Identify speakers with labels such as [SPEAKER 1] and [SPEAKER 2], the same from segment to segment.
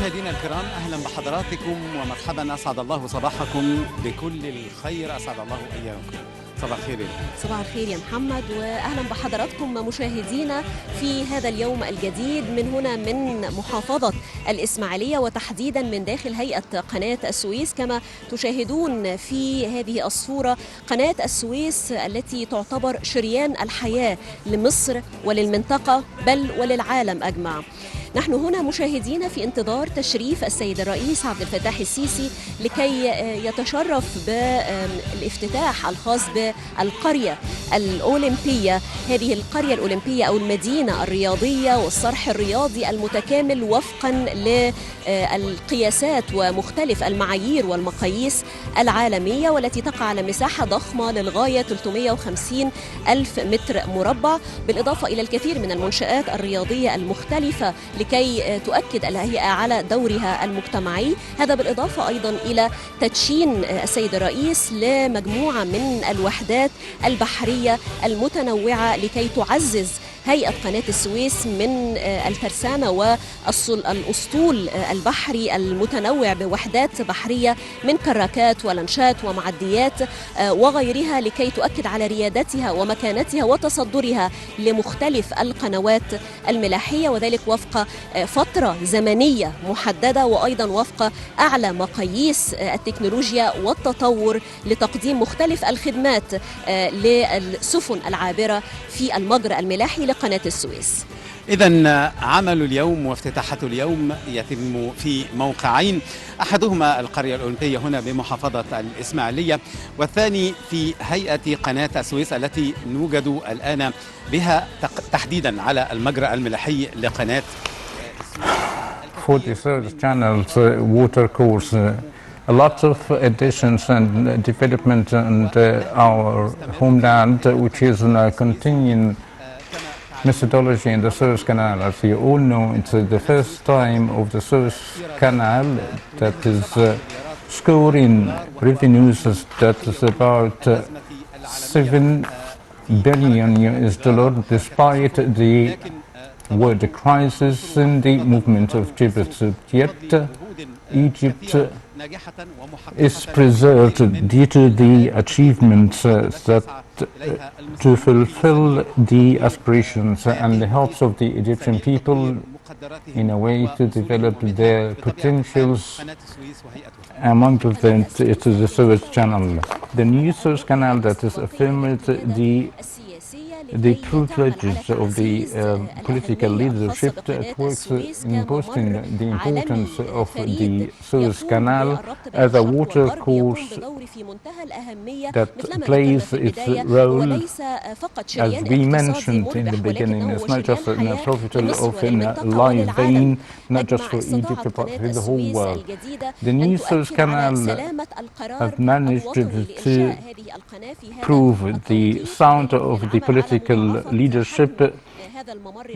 [SPEAKER 1] مشاهدينا الكرام، أهلا بحضراتكم ومرحبا. أسعد الله صباحكم بكل الخير، أسعد الله أيامكم. صباح الخير.
[SPEAKER 2] صباح الخير يا محمد، وأهلا بحضراتكم مشاهدينا في هذا اليوم الجديد من هنا من محافظة الإسماعيلية، وتحديدا من داخل هيئة قناة السويس. كما تشاهدون في هذه الصورة قناة السويس التي تعتبر شريان الحياة لمصر وللمنطقة بل وللعالم أجمع. نحن هنا مشاهدين في انتظار تشريف السيد الرئيس عبد الفتاح السيسي لكي يتشرف بالافتتاح الخاص بالقرية الأولمبية. هذه القرية الأولمبية أو المدينة الرياضية والصرح الرياضي المتكامل وفقا للقياسات ومختلف المعايير والمقاييس العالمية، والتي تقع على مساحة ضخمة للغاية 350 ألف متر مربع، بالإضافة إلى الكثير من المنشآت الرياضية المختلفة لكي تؤكد الهيئة على دورها المجتمعي. هذا بالإضافة أيضا إلى تدشين السيد الرئيس لمجموعة من الوحدات البحرية المتنوعة لكي تعزز هيئة قناة السويس من الترسانة والأسطول البحري المتنوع بوحدات بحرية من كراكات ولانشات ومعديات وغيرها، لكي تؤكد على ريادتها ومكانتها وتصدرها لمختلف القنوات الملاحية، وذلك وفق فترة زمنية محددة، وأيضا وفق أعلى مقاييس التكنولوجيا والتطور لتقديم مختلف الخدمات للسفن العابرة في المجرى الملاحي لقناة السويس.
[SPEAKER 1] إذن عمل اليوم وافتتاحات اليوم يتم في موقعين، أحدهما القرية الأولمبية هنا بمحافظة الإسماعيلية، والثاني في هيئة قناة السويس التي نوجد الآن بها تحديدا على المجرى الملاحي لقناة السويس.
[SPEAKER 3] For the Suze Canal water course, a lot of additions and development in our homeland, which is a continuing methodology in the Suze Canal. As you all know, it's the first time of the Suze Canal that is scoring revenues that is about $7 billion despite the world crisis in the movement of Tibet. Yet Egypt is preserved due to the achievements that to fulfill the aspirations and the hopes of the Egyptian people in a way to develop their potentials. Among them, it is the Suez Canal. The new Suez Canal that is affirmed the true pledges of the political leadership that works in boasting the importance of the Suez Canal as a water course that plays its role, as we mentioned in the beginning. It's not just in a profitable or in a live vein, not just for Egypt but for the whole world. The new Suez Canal has managed to prove the sound of the political leadership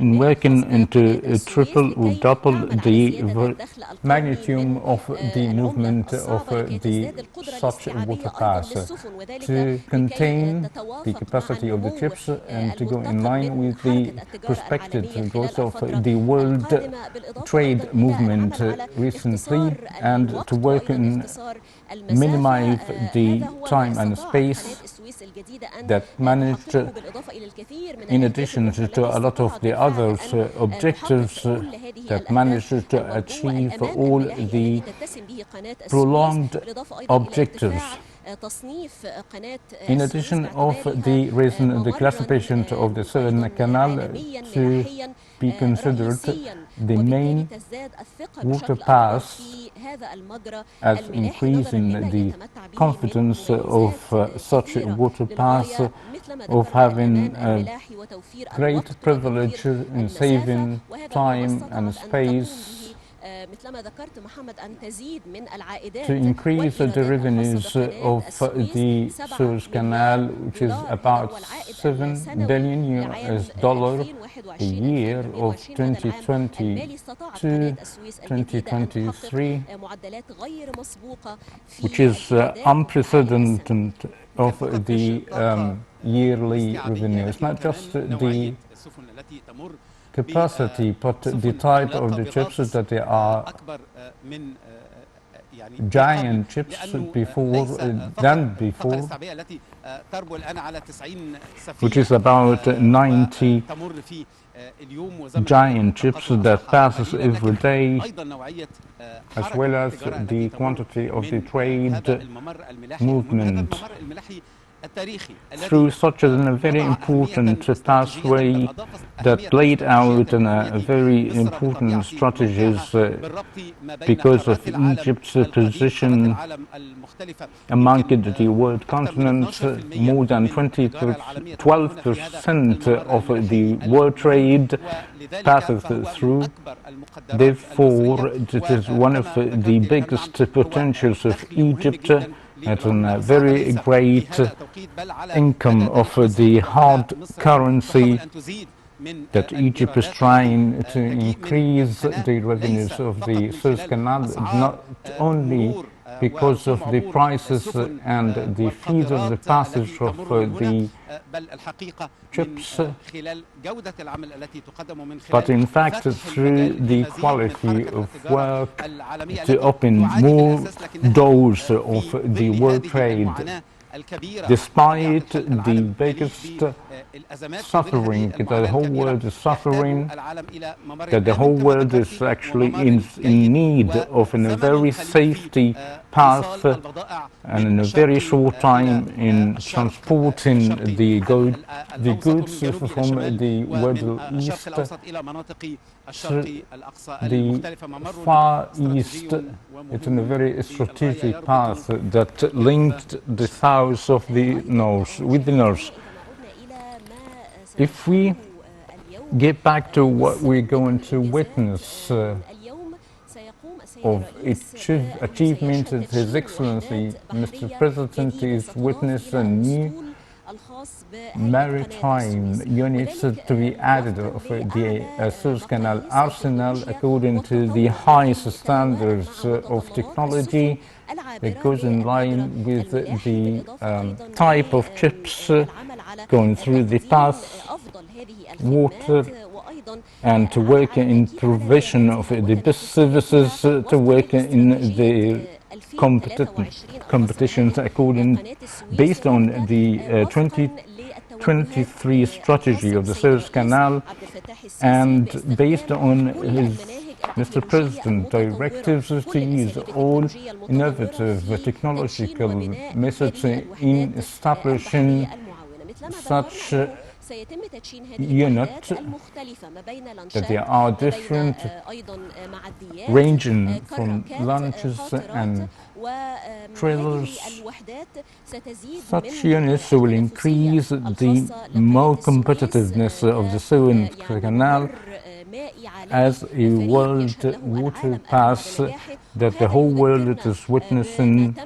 [SPEAKER 3] in working into triple or double the magnitude of the movement of such a water pass to contain the capacity of the ships and to go in line with the prospective growth of the world trade movement recently, and to work in minimize the time and space that managed, in addition to a lot of the other objectives, that managed to achieve all the prolonged objectives. In addition of the raising the classification of the Suez Canal to be considered the main water pass, as increasing the confidence of such a water pass of having a great privilege in saving time and space to increase the revenues of the Suez Canal, which is about $7 billion a year of 2020 to 2023, which is unprecedented of the yearly revenue. It's not just the capacity, but the type of the ships that they are giant ships than before, which is about 90 giant ships that passes every day, as well as the quantity of the trade movement through such a very important pathway that laid out very important strategies because of Egypt's position among the world continents. More than 12% of the world trade passes through. Therefore, it is one of the biggest potentials of Egypt at a very great income of the hard currency that Egypt is trying to increase the revenues of the Suez Canal, not only because of the prices and the fees of the passage of the ships, but in fact through the quality of work to open more doors of the world trade. Despite the biggest suffering that the whole world is suffering, that the whole world is actually in need of a very safety path and in a very short time in transporting the goods from the Middle East to the Far East. It's a very strategic path that linked the south of the north with the north. If we get back to what we're going to witness of achievement of His Excellency, Mr. President is witnessing a new maritime units to be added of the Suze Canal Arsenal according to the highest standards of technology that goes in line with the type of ships going through the path, water, and to work in provision of the best services, to work in the competitions based on the 2023 strategy of the Suez Canal and based on his Mr. President directives to use all innovative technological methods in establishing such unit that there are different ranging from launches and trailers. Such units will increase the more competitiveness of the Suez Canal as a world water path that the whole world is witnessing,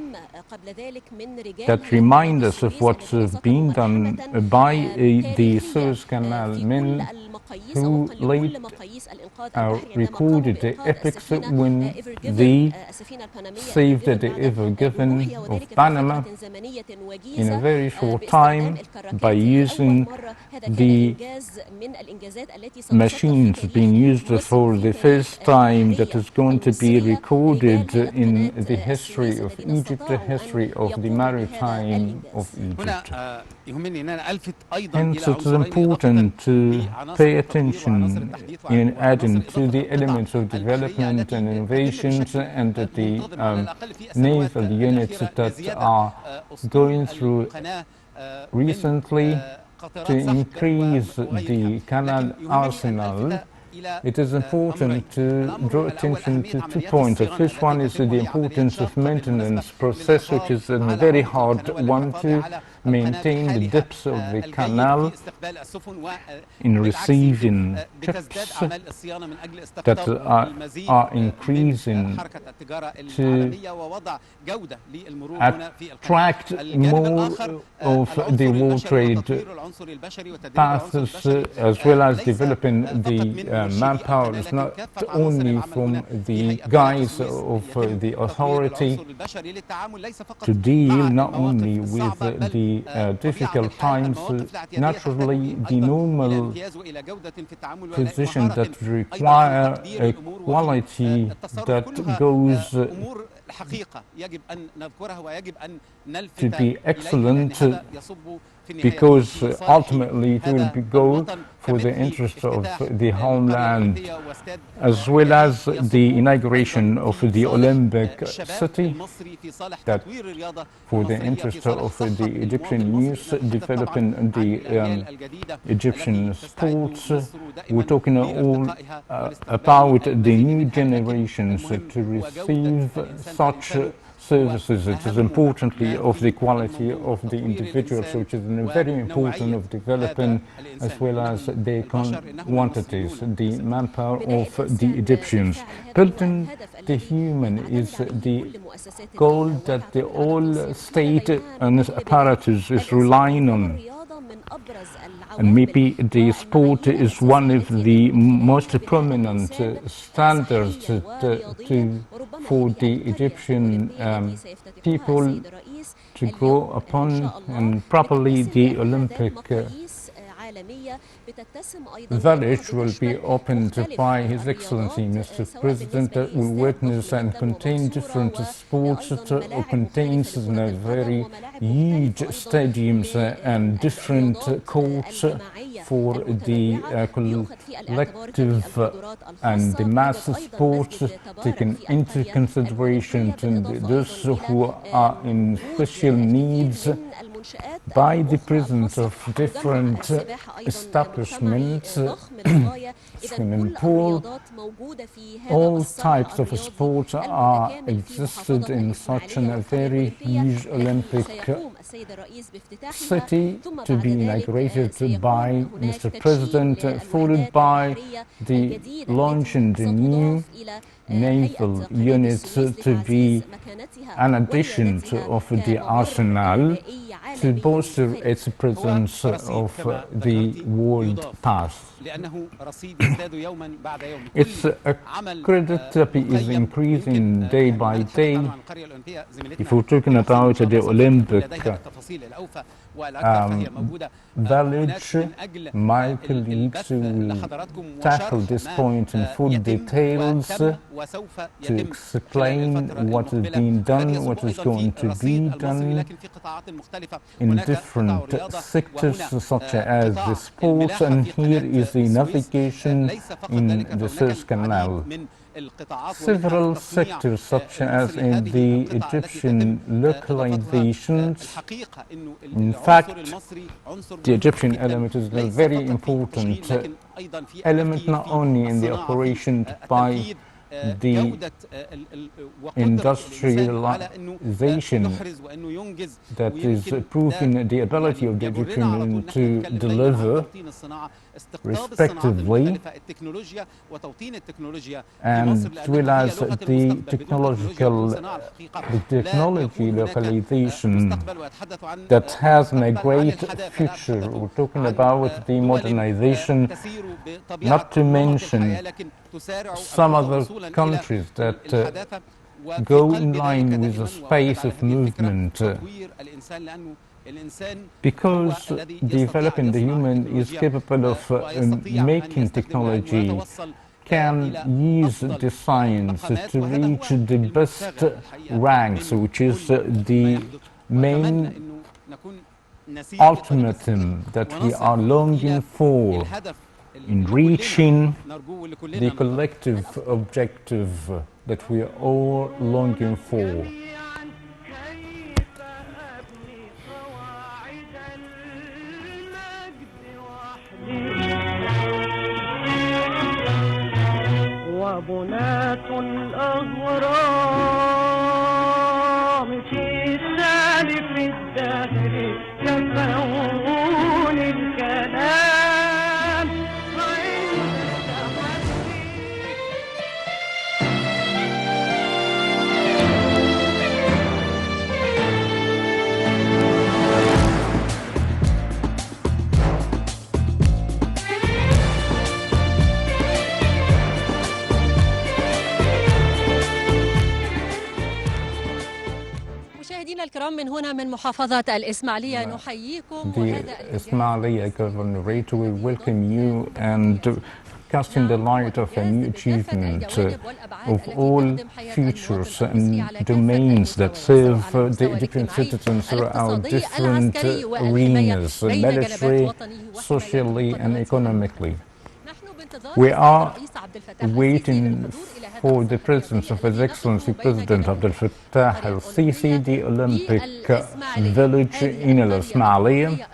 [SPEAKER 3] that remind us of what's being done by the Suez Canal men who recorded the epics when they saved the Ever Given of Panama in a very short time by using the machines being used for the first time that is going to be recorded in the history of Egypt, the history of the maritime of Egypt. Hence, it is important to pay attention in adding to the elements of development and innovations and the naval units that are going through recently to increase the canal arsenal. It is important to draw attention to 2 points. The first one is the importance of maintenance process, which is a very hard one to maintain the depths of the canal in receiving ships that are increasing to attract more of the world trade paths, as well as developing the manpower is not only from the guys of the authority to deal not only with the the difficult times, naturally the normal position that require a quality that goes to be excellent, because ultimately it will go for the interest of the homeland, as well as the inauguration of the Olympic city, that for the interest of the Egyptian youth, developing the Egyptian sports. We're talking all about the new generations to receive such services. It is importantly of the quality of the individuals, which is very important of developing, as well as the quantities, the manpower of the Egyptians. Building the human is the goal that the whole state and apparatus is relying on. And maybe the sport is one of the most prominent standards for the Egyptian people to grow upon, and probably the Olympic village will be opened by His Excellency Mr. President, that will witness and contain different sports, contains very huge stadiums and different courts for the collective and the mass sports, taking into consideration those who are in special needs by the presence of different establishments, swimming pool. All types of sports are existed in such a very huge Olympic city to be inaugurated by Mr. President, followed by the launching the new naval units to be an addition of the arsenal to bolster its presence of the world past. Its credit is increasing day by day. If we're talking about the Olympic village, my colleagues will tackle this point in full details to explain what is being done, what is going to be done in different sectors such as the sports, and here is the navigation in the Suze Canal. Several sectors such as in the Egyptian localizations. In fact, the Egyptian element is a very important element, not only in the operation by the industrialization that is proving the ability of the Egyptian to deliver respectively, and as well as the technology localization that has a great future. We're talking about the modernization, not to mention some other countries that go in line with the space of movement, because developing the human is capable of making technology, can use the science to reach the best ranks, which is the main ultimatum that we are longing for in reaching the collective objective that we are all longing for.
[SPEAKER 4] وبنات الأغرام في سالف الدهر كفون الكلام
[SPEAKER 2] مشاهدينا الكرام من هنا من محافظة الإسماعيلية نحييكم
[SPEAKER 3] The Ismailia Governorate will welcome you and casting the light of a new achievement of all features and domains that serve the Egyptian citizens throughout different arenas, military, socially and economically. We are waiting for the presence of His Excellency President Abdel Fattah al-Sisi, the Olympic village in al-Ismailia,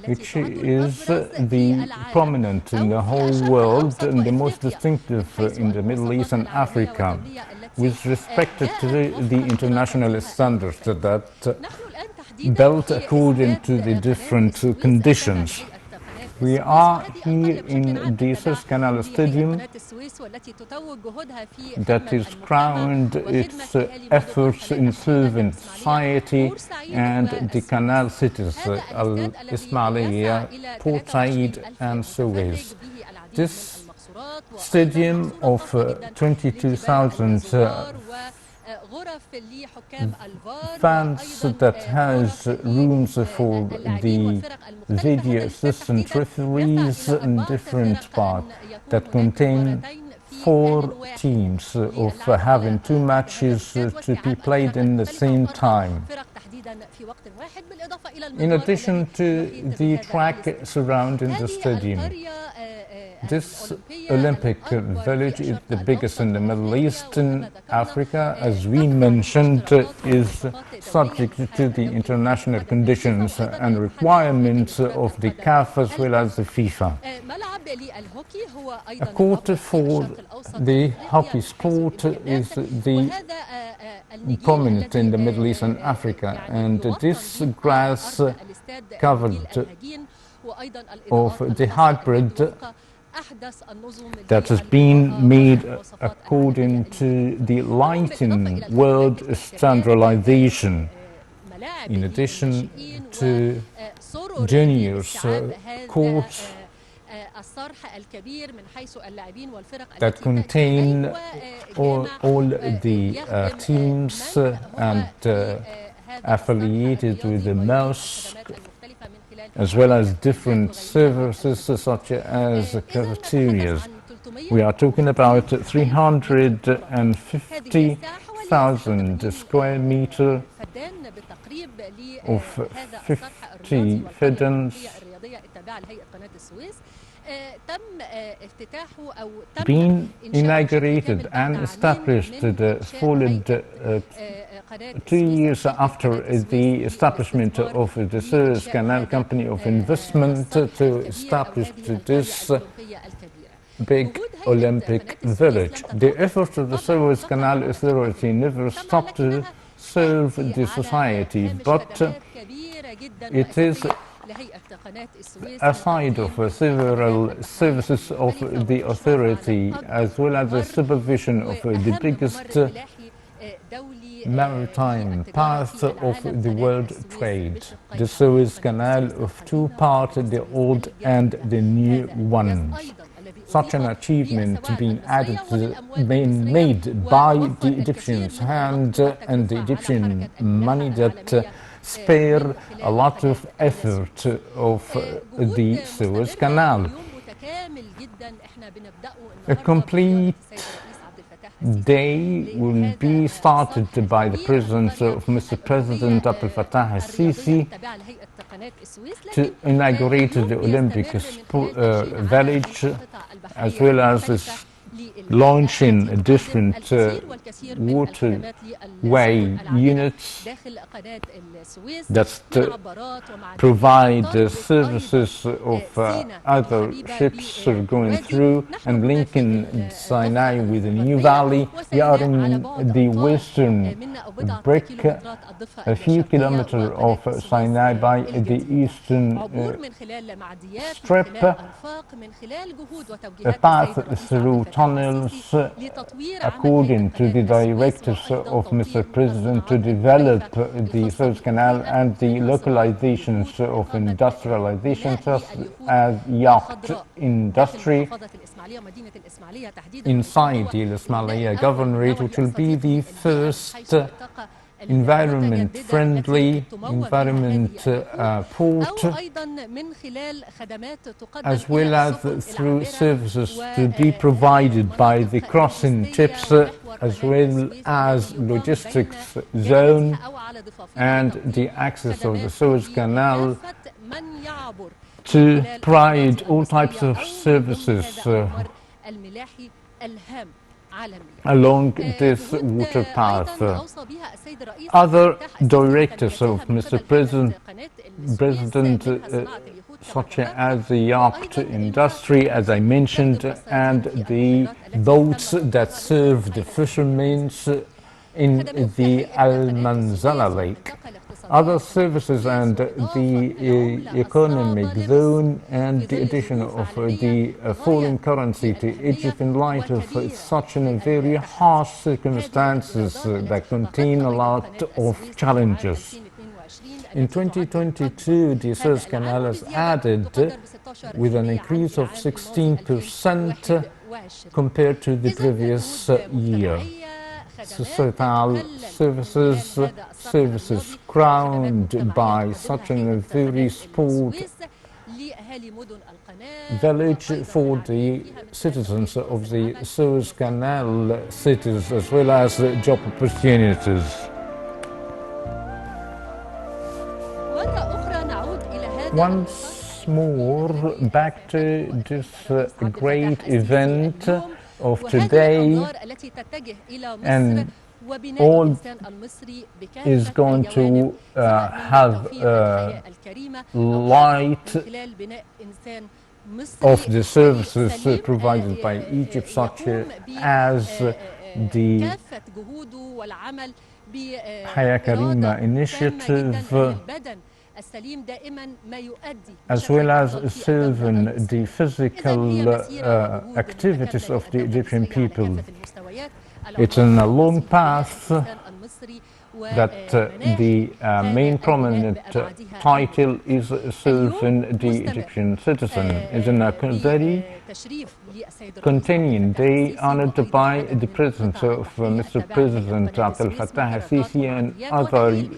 [SPEAKER 3] which is the prominent in the whole world and the most distinctive in the Middle East and Africa, with respect to the international standards that built according to the different conditions. We are here in the Suze Canal Stadium that is crowned its efforts in serving society and the canal cities, Al-Ismailia, Port Said and Suez. This stadium of 22,000 fans that has rooms for the video assistant referees in different parts that contain 4 teams of having 2 matches to be played in the same time. In addition to the track surrounding the stadium, this Olympic village is the biggest in the Middle East and Africa. As we mentioned, is subject to the international conditions and requirements of the CAF as well as the FIFA. A court for the hockey sport is the prominent in the Middle East and Africa, and this grass covered of the hybrid that has been made according to the lighting world standardization, in addition to juniors courts that contain all the teams and affiliated with the mosque, as well as different services such as cafeterias. We are talking about 350,000 square meters of 50 fedans being inaugurated and established followed 2 years after the establishment of the Suez Canal Company of Investment to establish this big Olympic village. The efforts of the Suez Canal Authority never stopped to serve the society, but it is a side of several services of the authority, as well as the supervision of the biggest maritime path of the world trade, the Suez Canal of 2 parts, the old and the new ones. Such an achievement being made by the Egyptians' hand and the Egyptian money that spare a lot of effort of the Suez Canal. A complete day will be started by the presence of Mr. President Abdel Fattah al-Sisi to inaugurate the Olympic village, as well as launching different waterway units that provide services of other ships going through and linking Sinai with the New Valley. We are in the western break, a few kilometers of Sinai by the eastern strip, a path through tunnels according to the directives of Mr. President to develop the Suez Canal and the localizations of industrialization such as yacht industry inside the Ismailia Governorate, which will be the first environment friendly, environment port, as well as through services to be provided by the crossing ships, as well as logistics zone and the access of the Suez Canal to provide all types of services along this water path. Other directives of Mr. President, such as the yacht industry, as I mentioned, and the boats that serve the fishermen in the Al-Manzala Lake. Other services and the economic zone and the addition of the foreign currency to Egypt in light of such very harsh circumstances that contain a lot of challenges. In 2022, the Suez Canal has added with an increase of 16% compared to the previous year. Societal services crowned by such a very sport village for the citizens of the Suez Canal cities, as well as job opportunities. Once more, back to this great event of today, and all is going to have light of the services provided by Egypt, such as the Haya Karima initiative, as well as serving the physical activities of the Egyptian people. It's in a long path that the main prominent title is serving the Egyptian citizen. It's in a very continuing day honored by the presence of Mr. President Abdel Fattah Sisi and other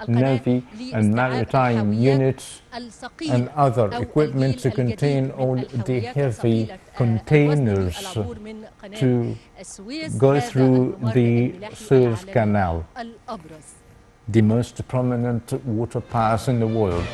[SPEAKER 3] Navy and maritime units and other equipment to contain all the heavy containers to go through the Suez Canal, the most prominent water path in the world.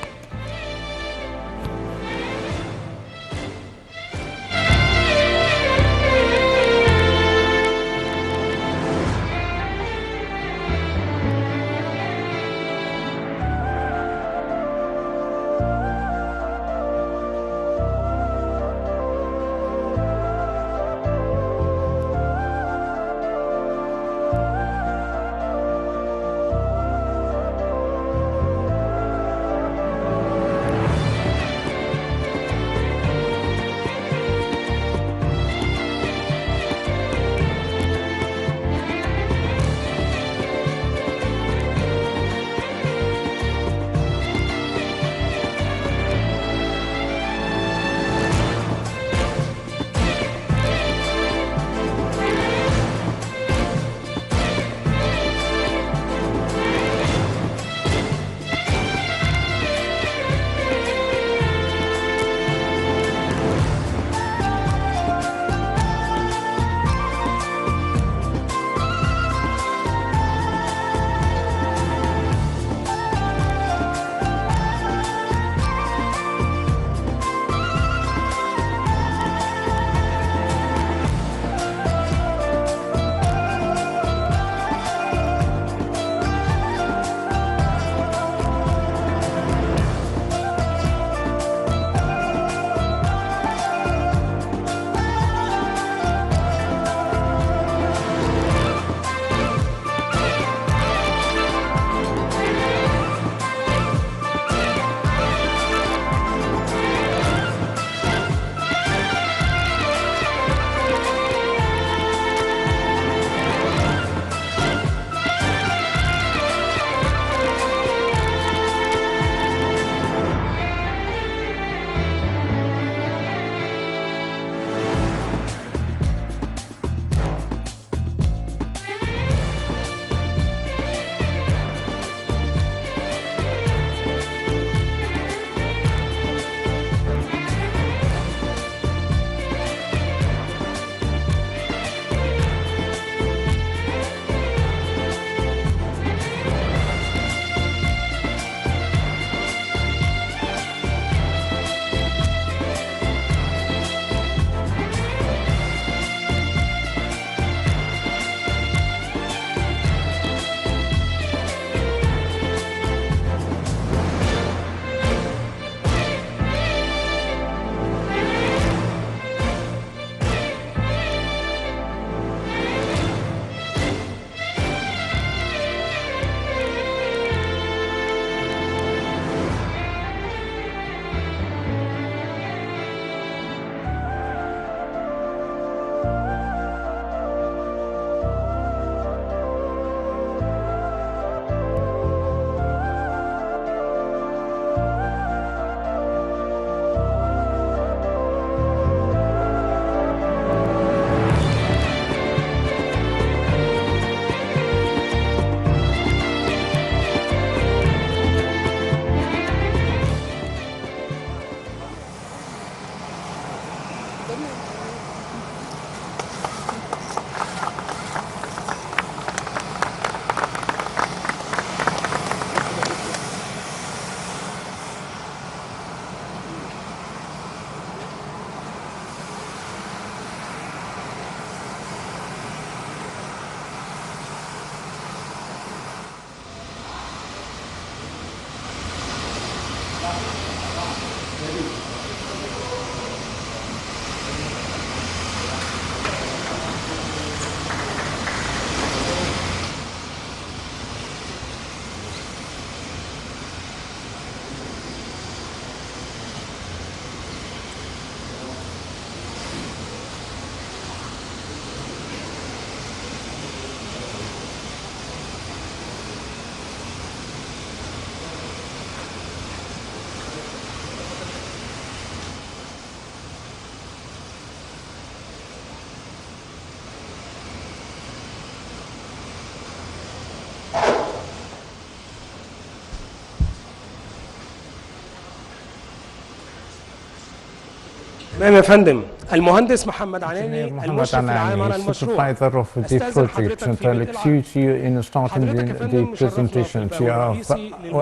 [SPEAKER 5] تمام يا فندم. المهندس محمد عناني المشرف العام على المشروع.
[SPEAKER 3] supervisor of the project, and I'll excuse you in starting the presentation. You are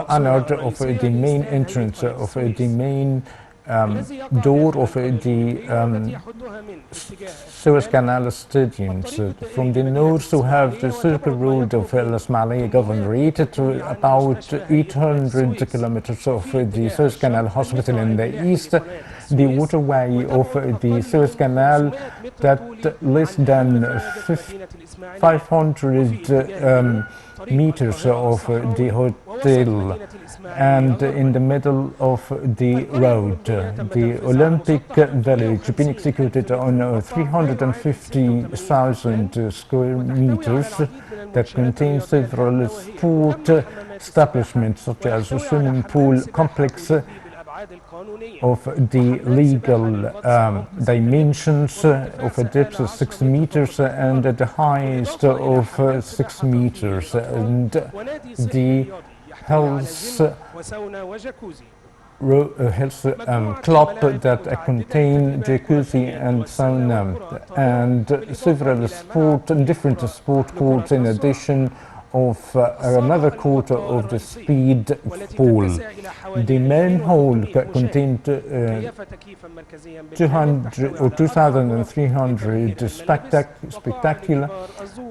[SPEAKER 3] honored of the main entrance of the main door of the Suze Canal Stadium. From the north we have the Circle Road of El Ismailia Governorate to about 800 kilometers of the Suze Canal Hospital in the east, the waterway of the Suze Canal that less than 500 meters of the hotel, and in the middle of the road, the Olympic Village being executed on 350,000 square meters that contains several sport establishments such as a swimming pool complex of the legal dimensions of a depth of 6 meters and at the highest of 6 meters, and the health club that contain jacuzzi and sauna and several different sport courts, in addition of another quarter of the speed pool. The main hall contained 200 or 2,300 spectacular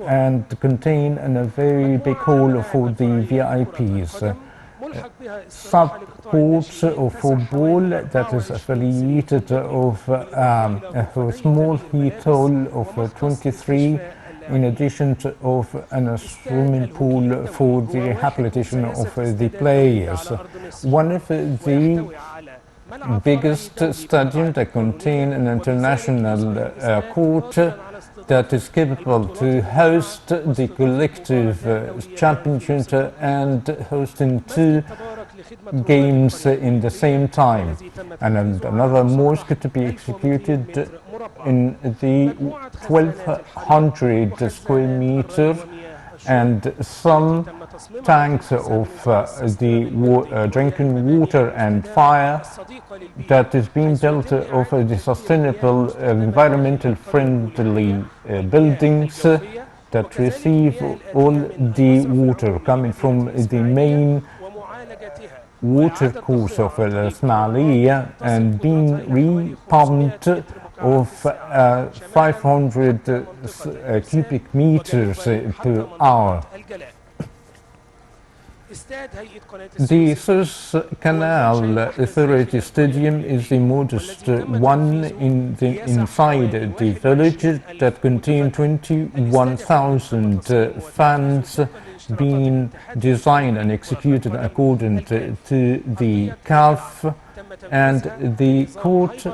[SPEAKER 3] and contain a very big hall for the VIPs. Sub-courts of football that is affiliated of a small heat hall of 23, in addition to a swimming pool for the rehabilitation of the players. One of the biggest stadiums that contain an international court that is capable to host the collective championship and hosting 2 games in the same time, and another mosque to be executed in the 1,200 square meter, and some tanks of the drinking water and fire that is being built of the sustainable, environmental friendly buildings that receive all the water coming from the main water course of El Ismailia and being repumped of 500 cubic meters per hour. The Suze Canal Authority Stadium is the modest one inside the village that contains 21,000 fans being designed and executed according to the CAF, and the court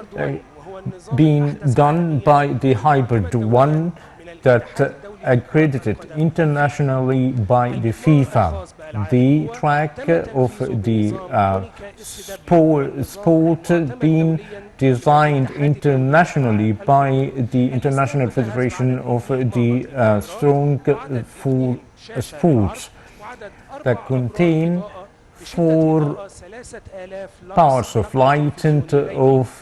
[SPEAKER 3] being done by the hybrid one that accredited internationally by the FIFA. The track of the sport being designed internationally by the International Federation of the Strong Sports that contain 4 powers of light and of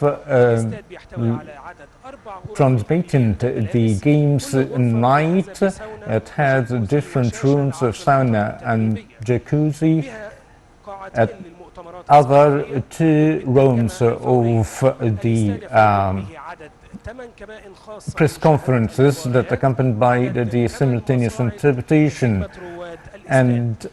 [SPEAKER 3] transmitting the games at night. It has different rooms of sauna and jacuzzi, at other 2 rooms of the press conferences that accompanied by the simultaneous interpretation. And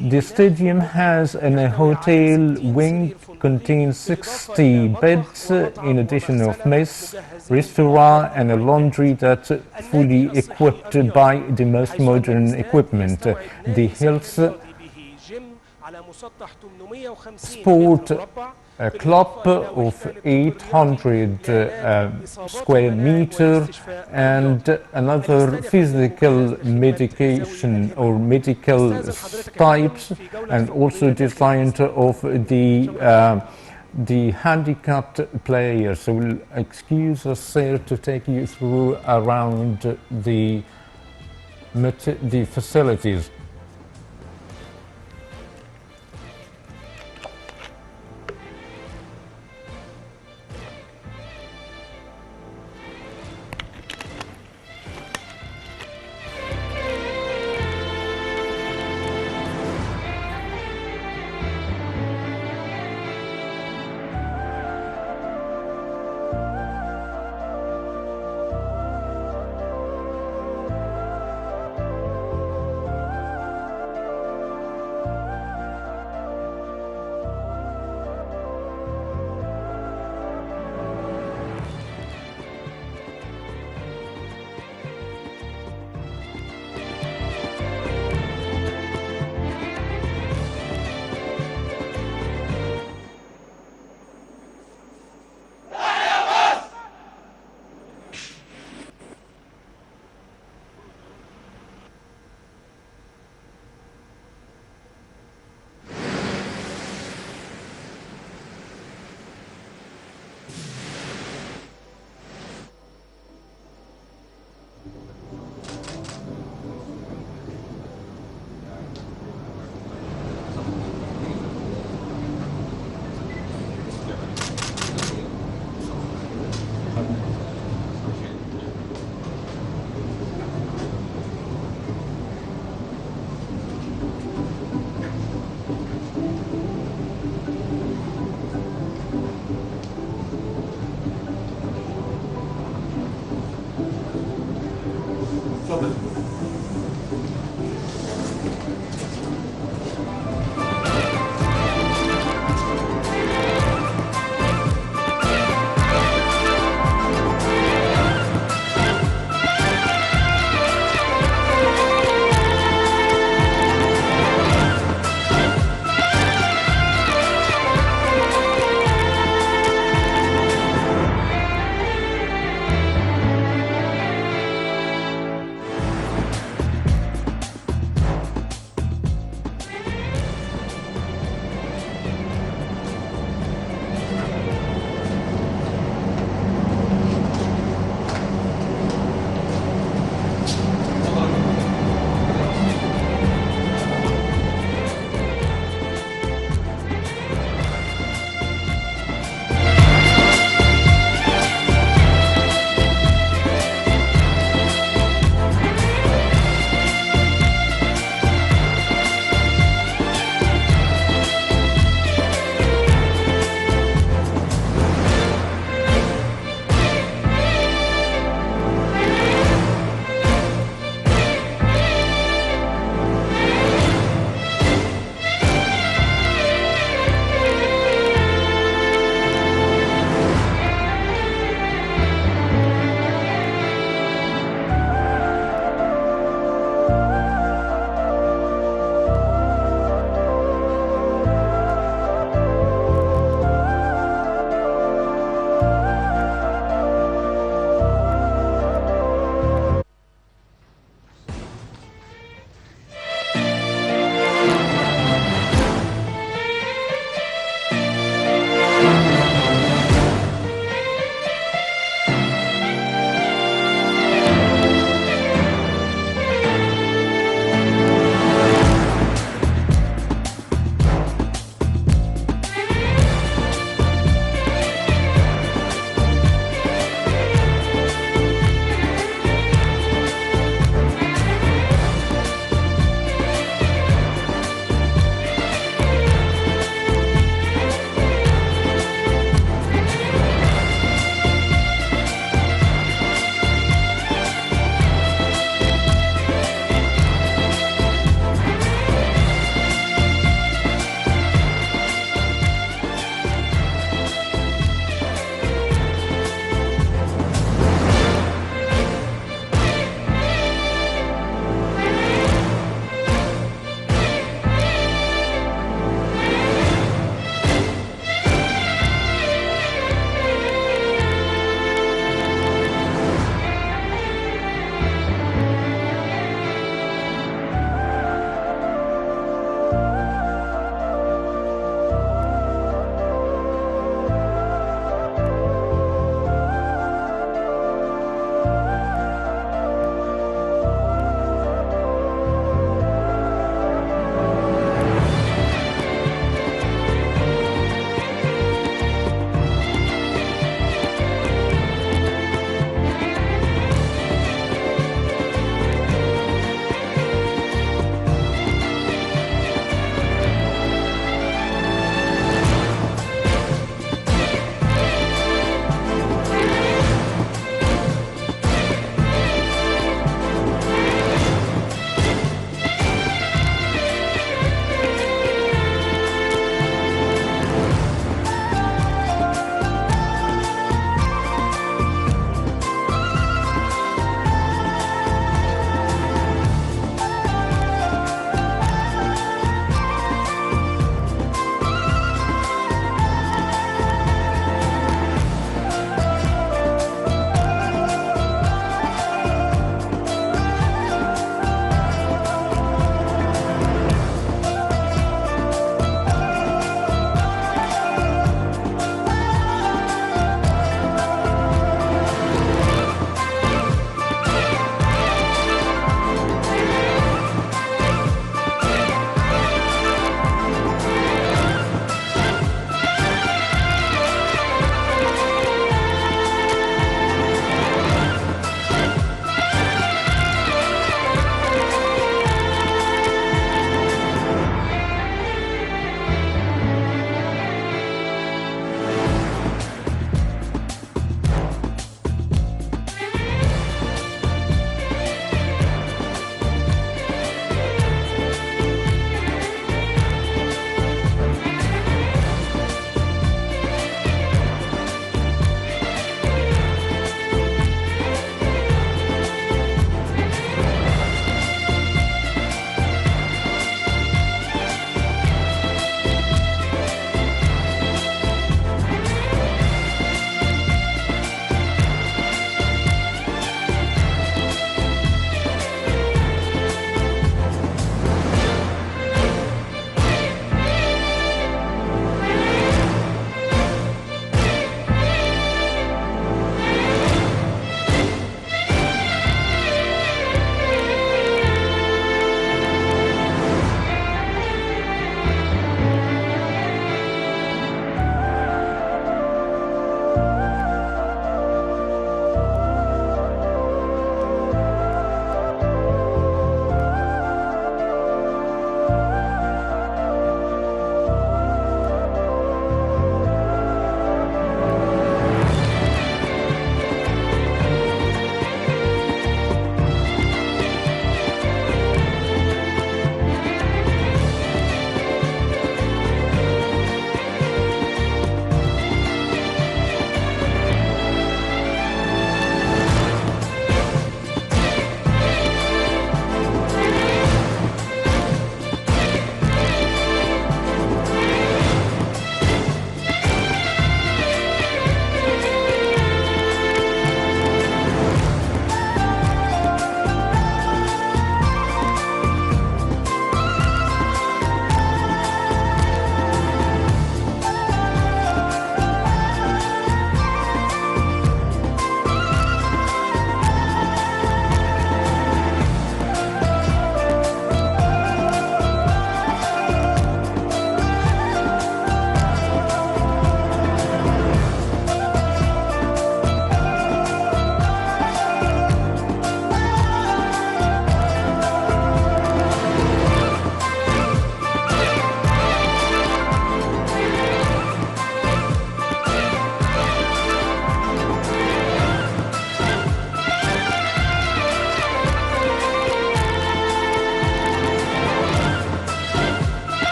[SPEAKER 3] the stadium has a hotel wing, contains 60 beds, in addition of mess, restaurant and a laundry that's fully equipped by the most modern equipment. The health sport club of 800 square meter and another physical medication or medical types, and also designed of the handicapped players. So we'll excuse us, sir, to take you through around the facilities.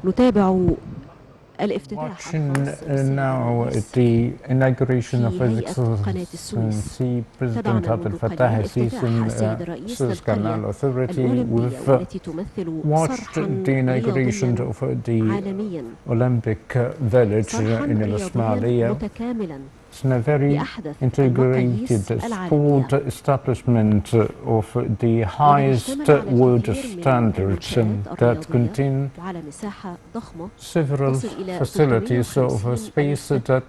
[SPEAKER 2] نتابع الافتتاح
[SPEAKER 3] Watching now the inauguration of His Excellency President Abdel Fattah al-Sisi Suze Canal Authority. We've watched the inauguration of the Olympic Village in Al-Ismailia. It's a very integrated sport establishment of the highest world standards that contain several facilities of a space that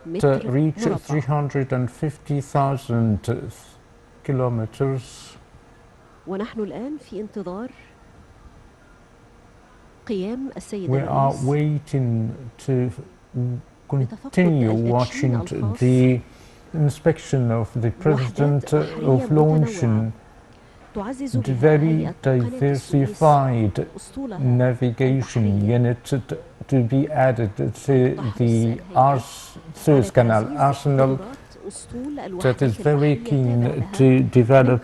[SPEAKER 3] reach 350,000 kilometers.
[SPEAKER 2] ونحن الآن في انتظار قيام السيد
[SPEAKER 3] We are
[SPEAKER 2] الرئيس
[SPEAKER 3] waiting to continue watching the inspection of the President of launching the very diversified navigation unit to be added to the Suez Canal arsenal that is very keen to develop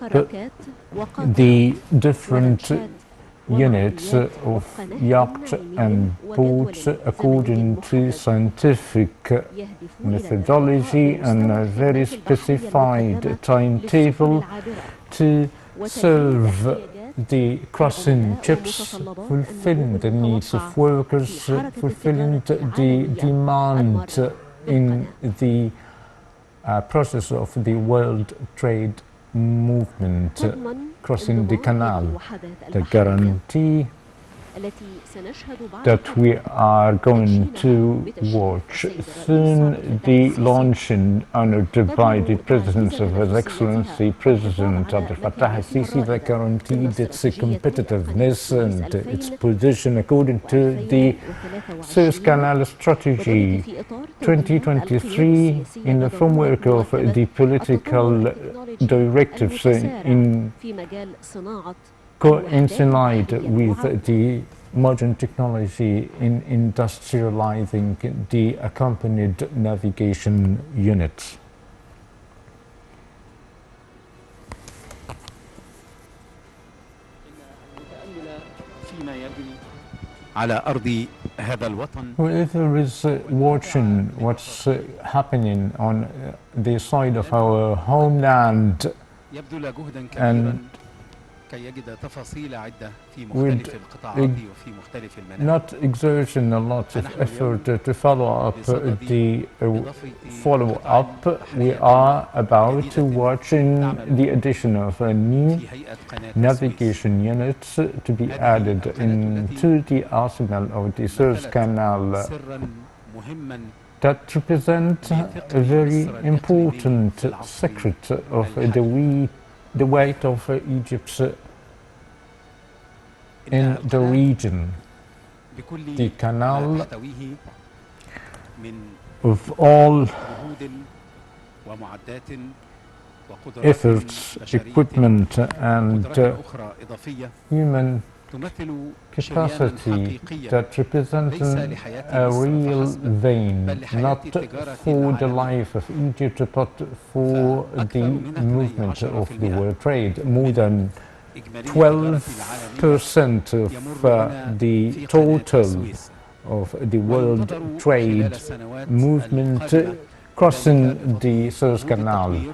[SPEAKER 3] the different units of yachts and boats according to scientific methodology and a very specified timetable to serve the crossing ships, fulfilling the needs of workers, fulfilling the demand in the process of the world trade movement crossing the canal. The guarantee that we are going to watch soon the launching honored by the President of His Excellency President Abdel Fattah al-Sisi that guaranteed its competitiveness and its position according to the Suez Canal Strategy 2023 in the framework of the political directives in coincide with the modern technology in industrializing the accompanied navigation units. Whoever is watching what's happening on the side of our homeland and not exerting a lot of effort to follow up we are about to watching the addition of a new navigation unit to be added into the arsenal of the Suez Canal that represent a very important secret of the weight of Egypt in the region. The canal of all
[SPEAKER 1] ومعدات وقدرات
[SPEAKER 3] efforts,
[SPEAKER 1] بشرية
[SPEAKER 3] equipment, and
[SPEAKER 1] وقدرات أخرى إضافية
[SPEAKER 3] human
[SPEAKER 1] تمثل شريانا
[SPEAKER 3] capacity
[SPEAKER 1] حقيقيا
[SPEAKER 3] that represents
[SPEAKER 1] ليس لحياة
[SPEAKER 3] a
[SPEAKER 1] مصر
[SPEAKER 3] real
[SPEAKER 1] فحسب
[SPEAKER 3] vein,
[SPEAKER 1] بل لحياة
[SPEAKER 3] not
[SPEAKER 1] التجارة
[SPEAKER 3] for the
[SPEAKER 1] العالمية.
[SPEAKER 3] life of Egypt, but for
[SPEAKER 1] فأكثر
[SPEAKER 3] the
[SPEAKER 1] من
[SPEAKER 3] movement of the
[SPEAKER 1] 12%
[SPEAKER 3] world trade. More than
[SPEAKER 1] إجمالي التجارة العالمية
[SPEAKER 3] 12% of
[SPEAKER 1] يمر هنا
[SPEAKER 3] the
[SPEAKER 1] في قناة
[SPEAKER 3] total
[SPEAKER 1] السويس.
[SPEAKER 3] of the world
[SPEAKER 1] وينتظر خلال
[SPEAKER 3] trade
[SPEAKER 1] السنوات
[SPEAKER 3] movement
[SPEAKER 1] القادمة
[SPEAKER 3] crossing
[SPEAKER 1] ذلك
[SPEAKER 3] the Suez
[SPEAKER 1] بفضل
[SPEAKER 3] Canal.
[SPEAKER 1] التطوير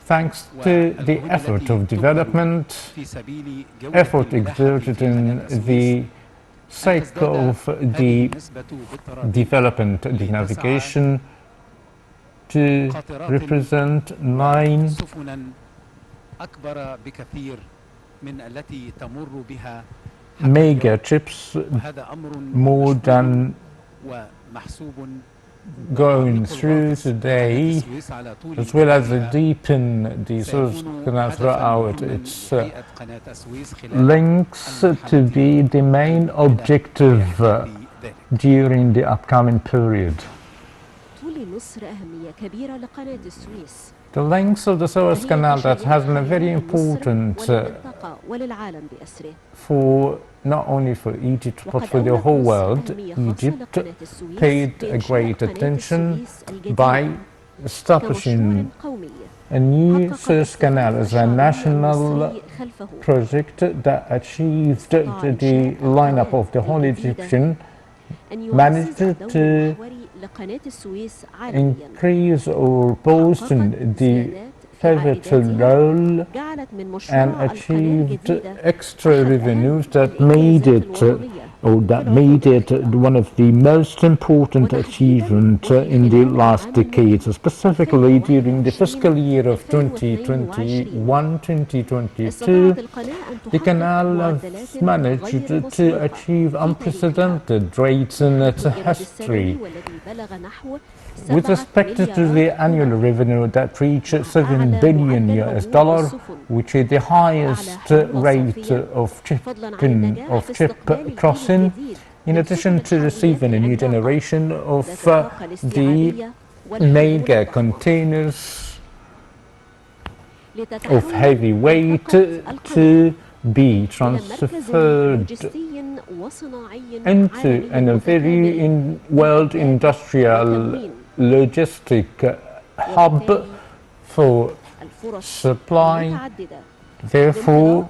[SPEAKER 3] Thanks to the
[SPEAKER 1] والجهود
[SPEAKER 3] effort
[SPEAKER 1] التي
[SPEAKER 3] of
[SPEAKER 1] تبذل
[SPEAKER 3] development,
[SPEAKER 1] في سبيل جودة
[SPEAKER 3] effort
[SPEAKER 1] الملاحة
[SPEAKER 3] exerted
[SPEAKER 1] في قناة
[SPEAKER 3] in
[SPEAKER 1] السويس،
[SPEAKER 3] the sake of
[SPEAKER 1] هذه
[SPEAKER 3] the
[SPEAKER 1] النسبة بالتراتيب
[SPEAKER 3] development of the
[SPEAKER 1] لتسعى
[SPEAKER 3] navigation to
[SPEAKER 1] قاطرات
[SPEAKER 3] represent 9
[SPEAKER 1] سفنا أكبر بكثير من التي تمر بها
[SPEAKER 3] mega trips,
[SPEAKER 1] وهذا أمر
[SPEAKER 3] more than
[SPEAKER 1] ومحسوب
[SPEAKER 3] going through today, as well as deepen the Suez Canal throughout its links to be the main objective during the upcoming period.
[SPEAKER 2] تولي مصر أهمية كبيرة لقناة السويس.
[SPEAKER 3] The length of the Suez Canal that has been very important
[SPEAKER 2] وللعالم بأسره.
[SPEAKER 3] for not only for Egypt but for the whole world. Egypt paid a great attention by establishing a new Suez Canal as a national project that achieved the lineup of the whole Egyptian, managed to increase or boost the pivotal role and achieved extra revenues that made it one of the most important achievements in the last decades, specifically during the fiscal year of 2021-2022. The canal has managed to achieve unprecedented rates in its history, with respect to the annual revenue that reached $7 billion, which is the highest rate of ship crossing, in addition to receiving a new generation of the mega containers of heavy weight to be transferred into a very world industrial logistic hub for supply. Therefore,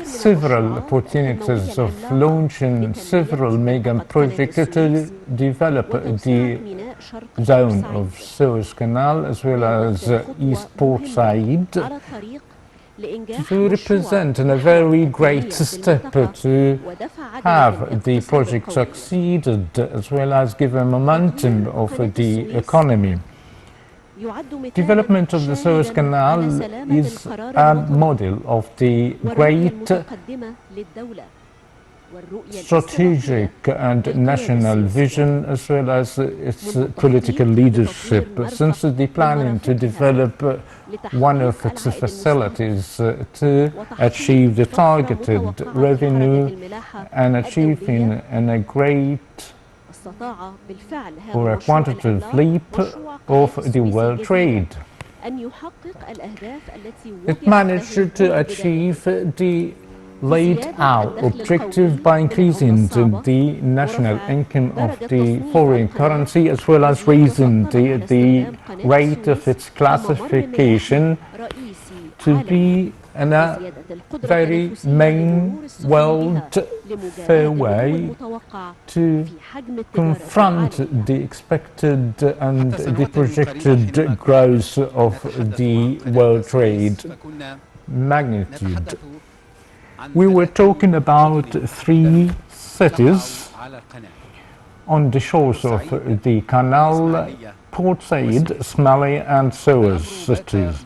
[SPEAKER 3] several opportunities of launching several mega projects to develop the zone of Suez Canal as well as East Port Said, to represent a very great step to have the project succeeded as well as give a momentum of the economy. Development of the Suez Canal is a model of the great strategic and national vision as well as its political leadership, since the planning to develop one of its facilities to achieve the targeted revenue and achieving a great or a quantitative leap of the world trade. It managed to achieve the laid out objective by increasing the national income of the foreign currency as well as raising the rate of its classification to be in a very main world fair way to confront the expected and the projected growth of the world trade magnitude. We were talking about 3 cities on the shores of the canal: Port Said, Smali and Suez cities.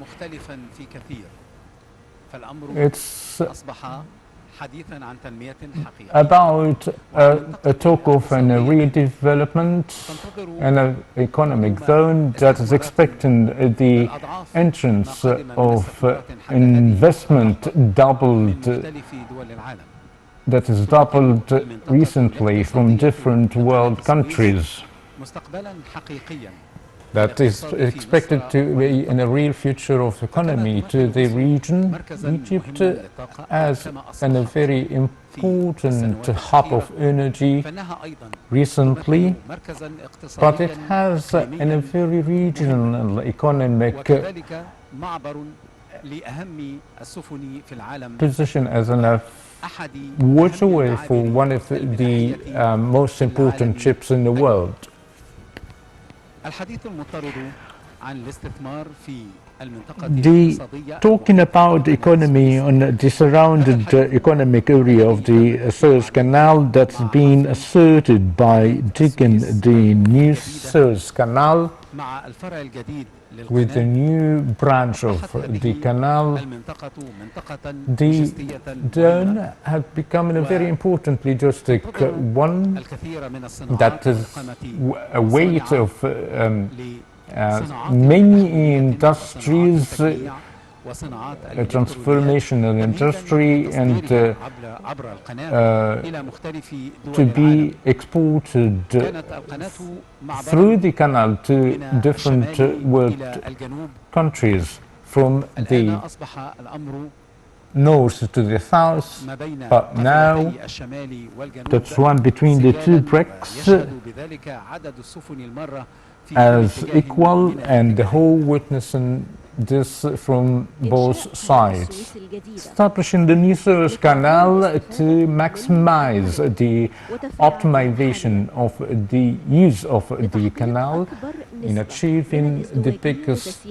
[SPEAKER 3] It's about a talk of a redevelopment and an economic zone that is expecting the entrance of investment that is doubled recently from different world countries. that is expected to be in a real future of economy to the region. Egypt as a very important hub of energy recently, but it has in a very regional economic position as a waterway for one of the most important ships in the world. Talking about economy on the surrounded economic area of the Suez Canal that's been asserted by digging the new Suez Canal with the new branch of the canal. The zone has become a very important logistic one that is a weight of many industries, a transformational industry, and to be exported through the canal to different world countries from the north to the south, but now that's one between the two bricks as equal, and the whole witnessing this from both sides. Establishing the new Suez Canal to maximize the optimization of the use of the canal in achieving the biggest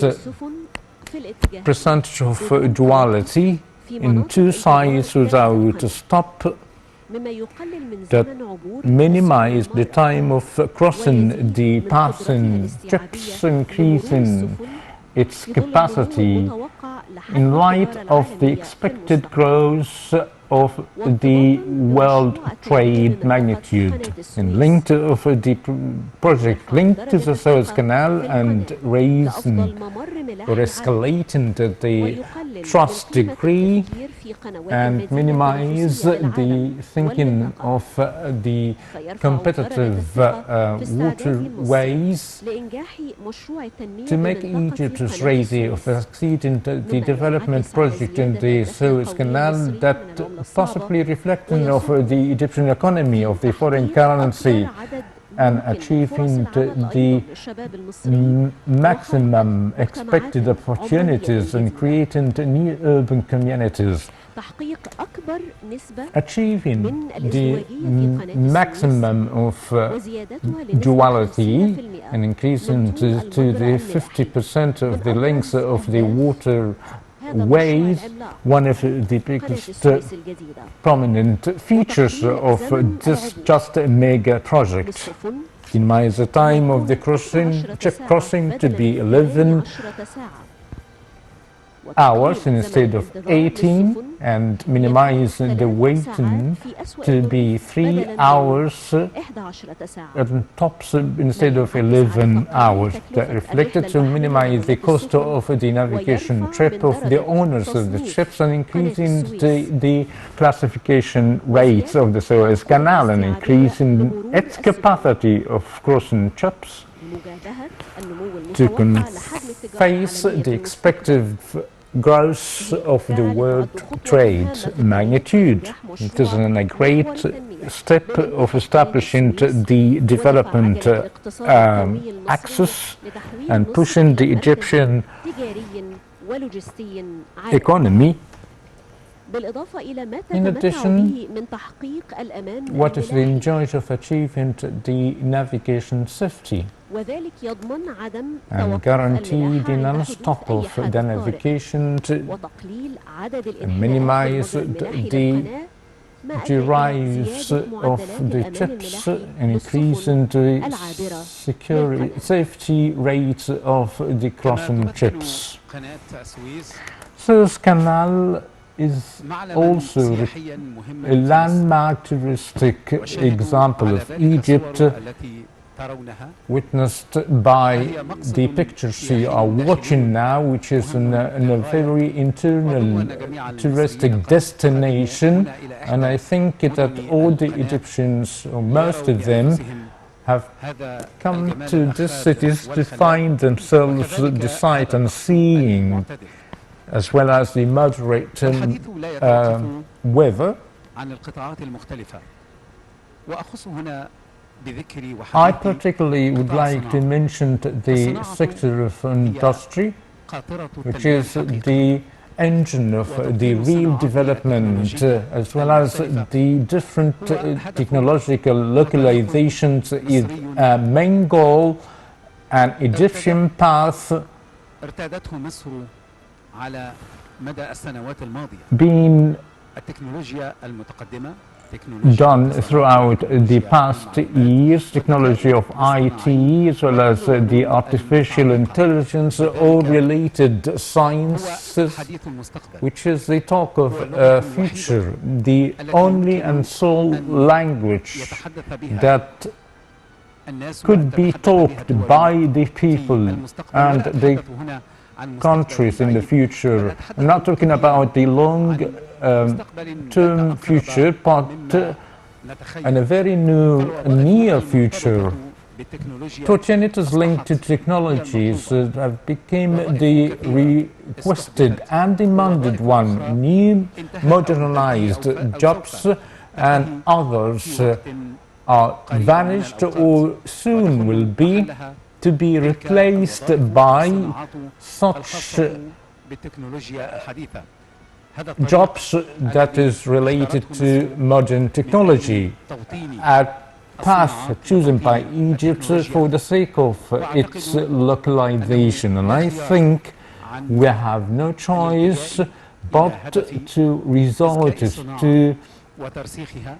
[SPEAKER 3] percentage of duality in two sides without a stop, that minimize the time of crossing the passing ships, increasing its capacity in light of the expected growth of the world trade magnitude, and linked of the project linked to the Suez Canal and raising or escalating the trust degree and minimize the thinking of the competitive waterways to make Egypt ready of succeeding the development project in the Suez Canal that possibly reflecting of the Egyptian economy, of the foreign currency, and achieving the maximum expected opportunities and creating new urban communities. Achieving the maximum of duality and increasing to the 50% of the length of the water ways, one of the biggest prominent features of this just mega project. Minimize the time of the ship crossing to be 11 hours instead of 18, and minimize the waiting to be 3 hours and tops instead of 11 hours. That reflected to minimize the cost of the navigation trip of the owners of the ships and increasing the classification rates of the Suez Canal and increasing its capacity of crossing ships to face the expected growth of the world trade magnitude. It is a great step of establishing the development axis and pushing the Egyptian economy. In addition, what is the enjoyment of achieving the navigation safety and guarantee the non-stop of the navigation and minimize the rise of the ships and increasing the safety rates of the crossing ships. Suez Canal is also a landmark touristic example of Egypt, witnessed by the pictures you are watching now, which is in a very internal touristic destination, and I think that all the Egyptians, or most of them, have come to these cities to find themselves the sight unseen, as well as the moderate weather. I particularly would like to mention the sector of industry, which is the engine of the real development, as well as the different technological localizations, is a main goal, an Egyptian path being done throughout the past years, technology of IT, as well as the artificial intelligence, all related sciences, which is the talk of future, the only and sole language that could be talked by the people and the countries in the future. I'm not talking about the long-term future, but in a very near future. Opportunities linked to technologies have become the requested and demanded one. New modernized jobs and others are vanished or soon will be to be replaced by such jobs that is related to modern technology. A path chosen by Egypt for the sake of its localization, and I think we have no choice but to resort to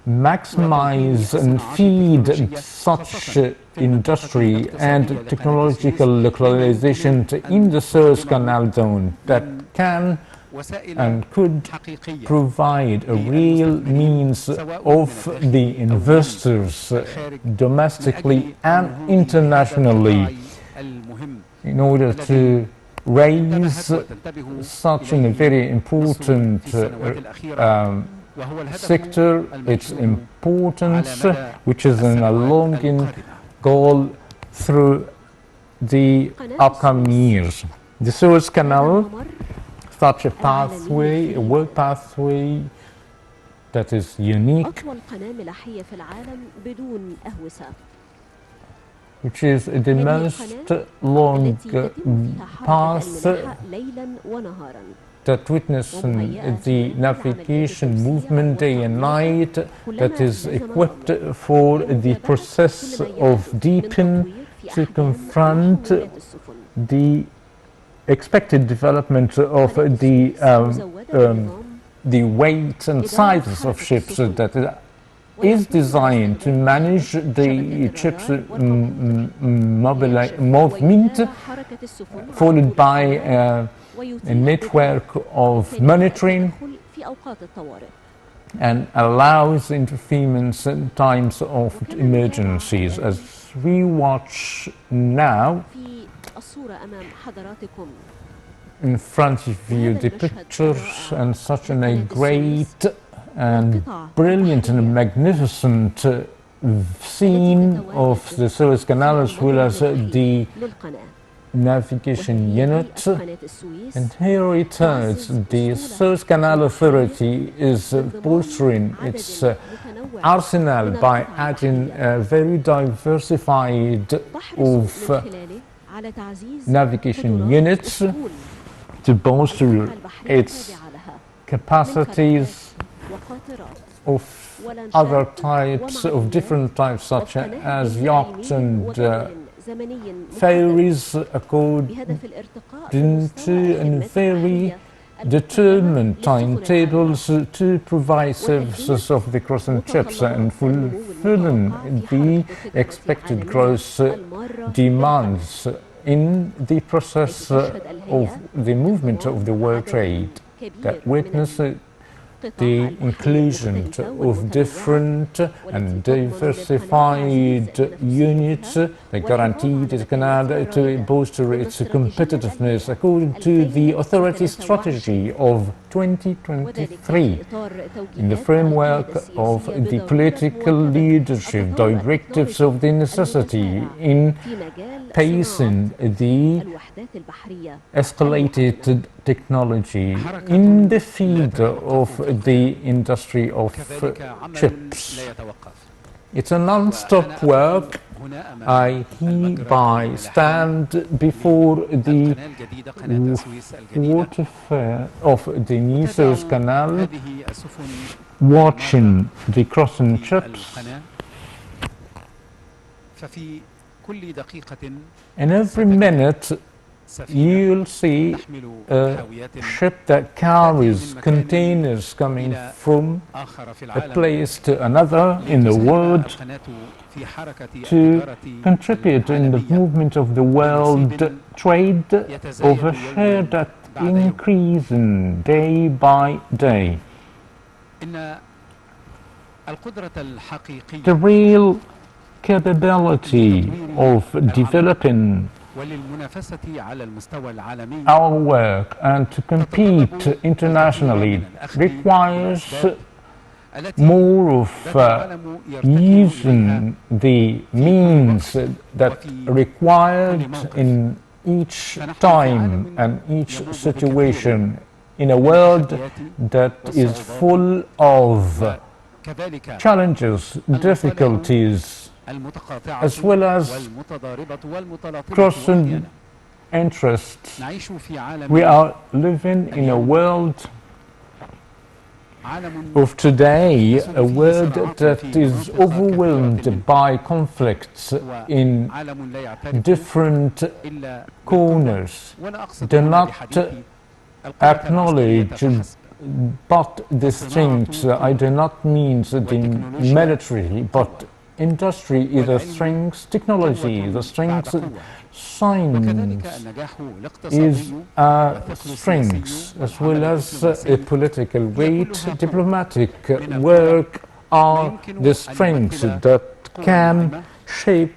[SPEAKER 3] maximize and feed such industry and technological localization in the Suez Canal zone that can and could provide a real means of the investors domestically and internationally in order to raise such a very important sector, its importance, which is in a long goal through the upcoming years. The Suez Canal, such a pathway, a world pathway that is unique, which is the most long path that witnesses the navigation movement day and night, that is equipped for the process of deepen to confront the expected development of the weight and sizes of ships that is designed to manage the ships' movement, followed by a network of monitoring, and allows interference in times of emergencies. As we watch now, in front of you, the pictures and such a great and brilliant and magnificent scene of the Suez Canal, as well as the navigation unit. And here it is, the Suez Canal Authority is bolstering its arsenal by adding a very diversified of navigation units to bolster its capacities of other types, of different types, such as yachts and ferries, according to a very determined timetables to provide services of the crossing ships and fulfilling the expected gross demands in the process of the movement of the world trade that witnesses the inclusion of different and diversified units that guarantee the canal to bolster its competitiveness according to the authority's strategy of 2023 in the framework of the political leadership directives of the necessity in pacing the escalated technology in the field of the industry of chips. It's a non-stop work. I hereby stand before the waterfare of the new Suez Canal, watching the crossing ships. And every minute you'll see a ship that carries containers coming from a place to another in the world to contribute in the movement of the world trade of a share that increasing day by day. The real capability of developing our work and to compete internationally requires more of using the means that required in each time and each situation in a world that is full of challenges, difficulties, as well as crossing interests. We are living in a world of today, a world that is overwhelmed by conflicts in different corners, do not acknowledge but the strengths. I do not mean the military, but industry is a strength, technology is a strength, science is a strength, as well as a political weight. Diplomatic work are the strengths that can shape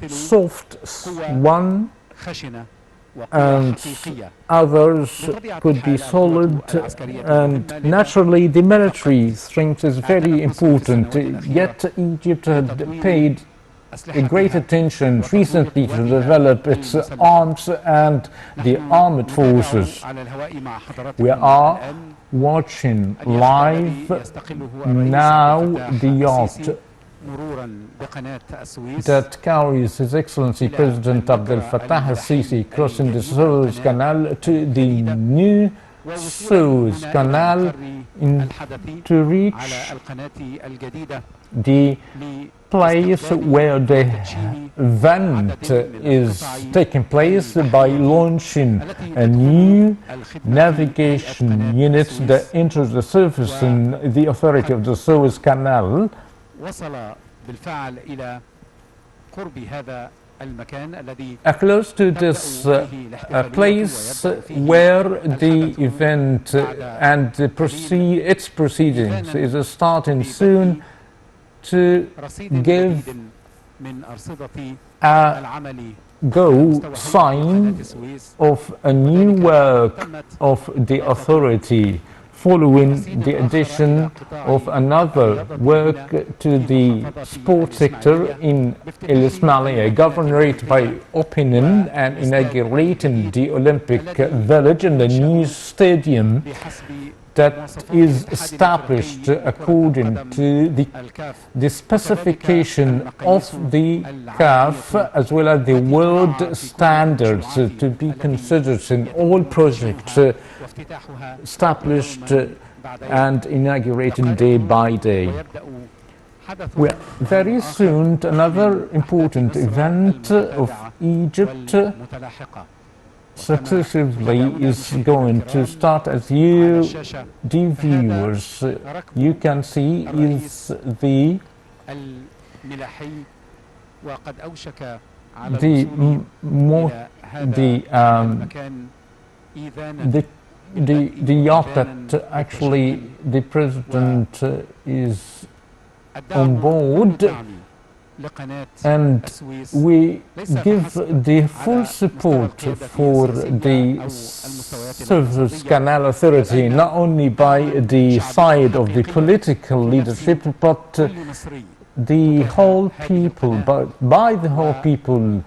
[SPEAKER 3] soft one, and others could be solid, and naturally the military strength is very important. Yet Egypt had paid a great attention recently to develop its arms and the armed forces. We are watching live now the yacht that carries His Excellency President Abdel Fattah al-Sisi crossing the Suez Canal to the new Suez Canal to reach the place where the event is taking place by launching a new navigation unit that enters the surface in the authority of the Suez Canal. Close to this place where the event and its proceedings is starting soon, to give a go sign of a new work of the authority, following the addition of another work to the sports sector in El Ismailia Governorate by opening and inaugurating the Olympic Village and the new stadium that is established according to the specification of the CAF, as well as the world standards to be considered in all projects established and inaugurated day by day. Well, very soon another important event of Egypt successively is going to start. As you, dear viewers, you can see is the yacht that actually the president is on board and we give the full support for the Suze Canal Authority, not only by the side of the political leadership, but the whole people, but by the whole people,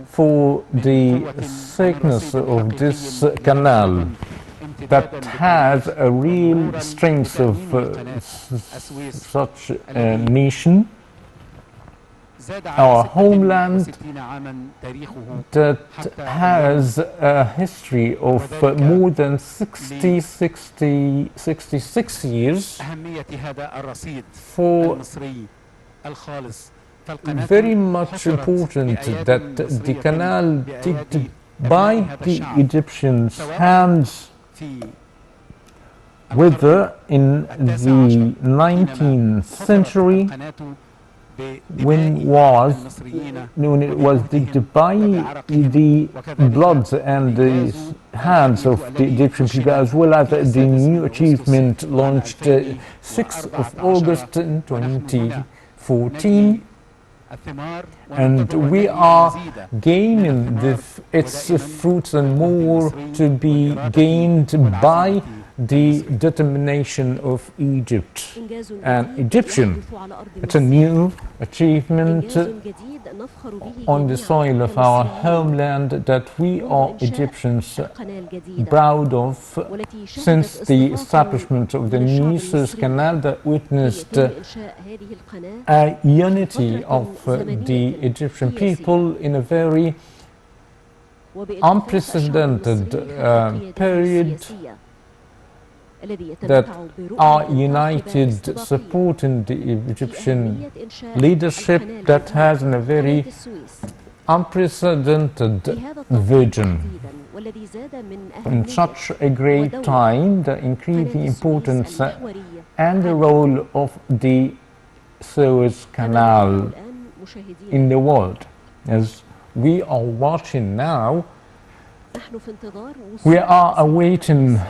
[SPEAKER 3] for the thickness of this canal that has a real strength of such a nation, our homeland that has a history of more than 66 years, for very much important that the canal digged by the Egyptians' hands whether in the 19th century when it was digged by the blood and the hands of the Egyptian people, as well as the new achievement launched 6th of August 2014. And we are gaining its fruits and more to be gained by the determination of Egypt and Egyptian. It's a new achievement on the soil of our homeland that we are Egyptians proud of, since the establishment of the new Suez Canal that witnessed a unity of the Egyptian people in a very unprecedented period, that are united supporting the Egyptian leadership that has a very unprecedented vision. In such a great time, the increasing importance and the role of the Suez Canal in the world. As we are watching now, we are awaiting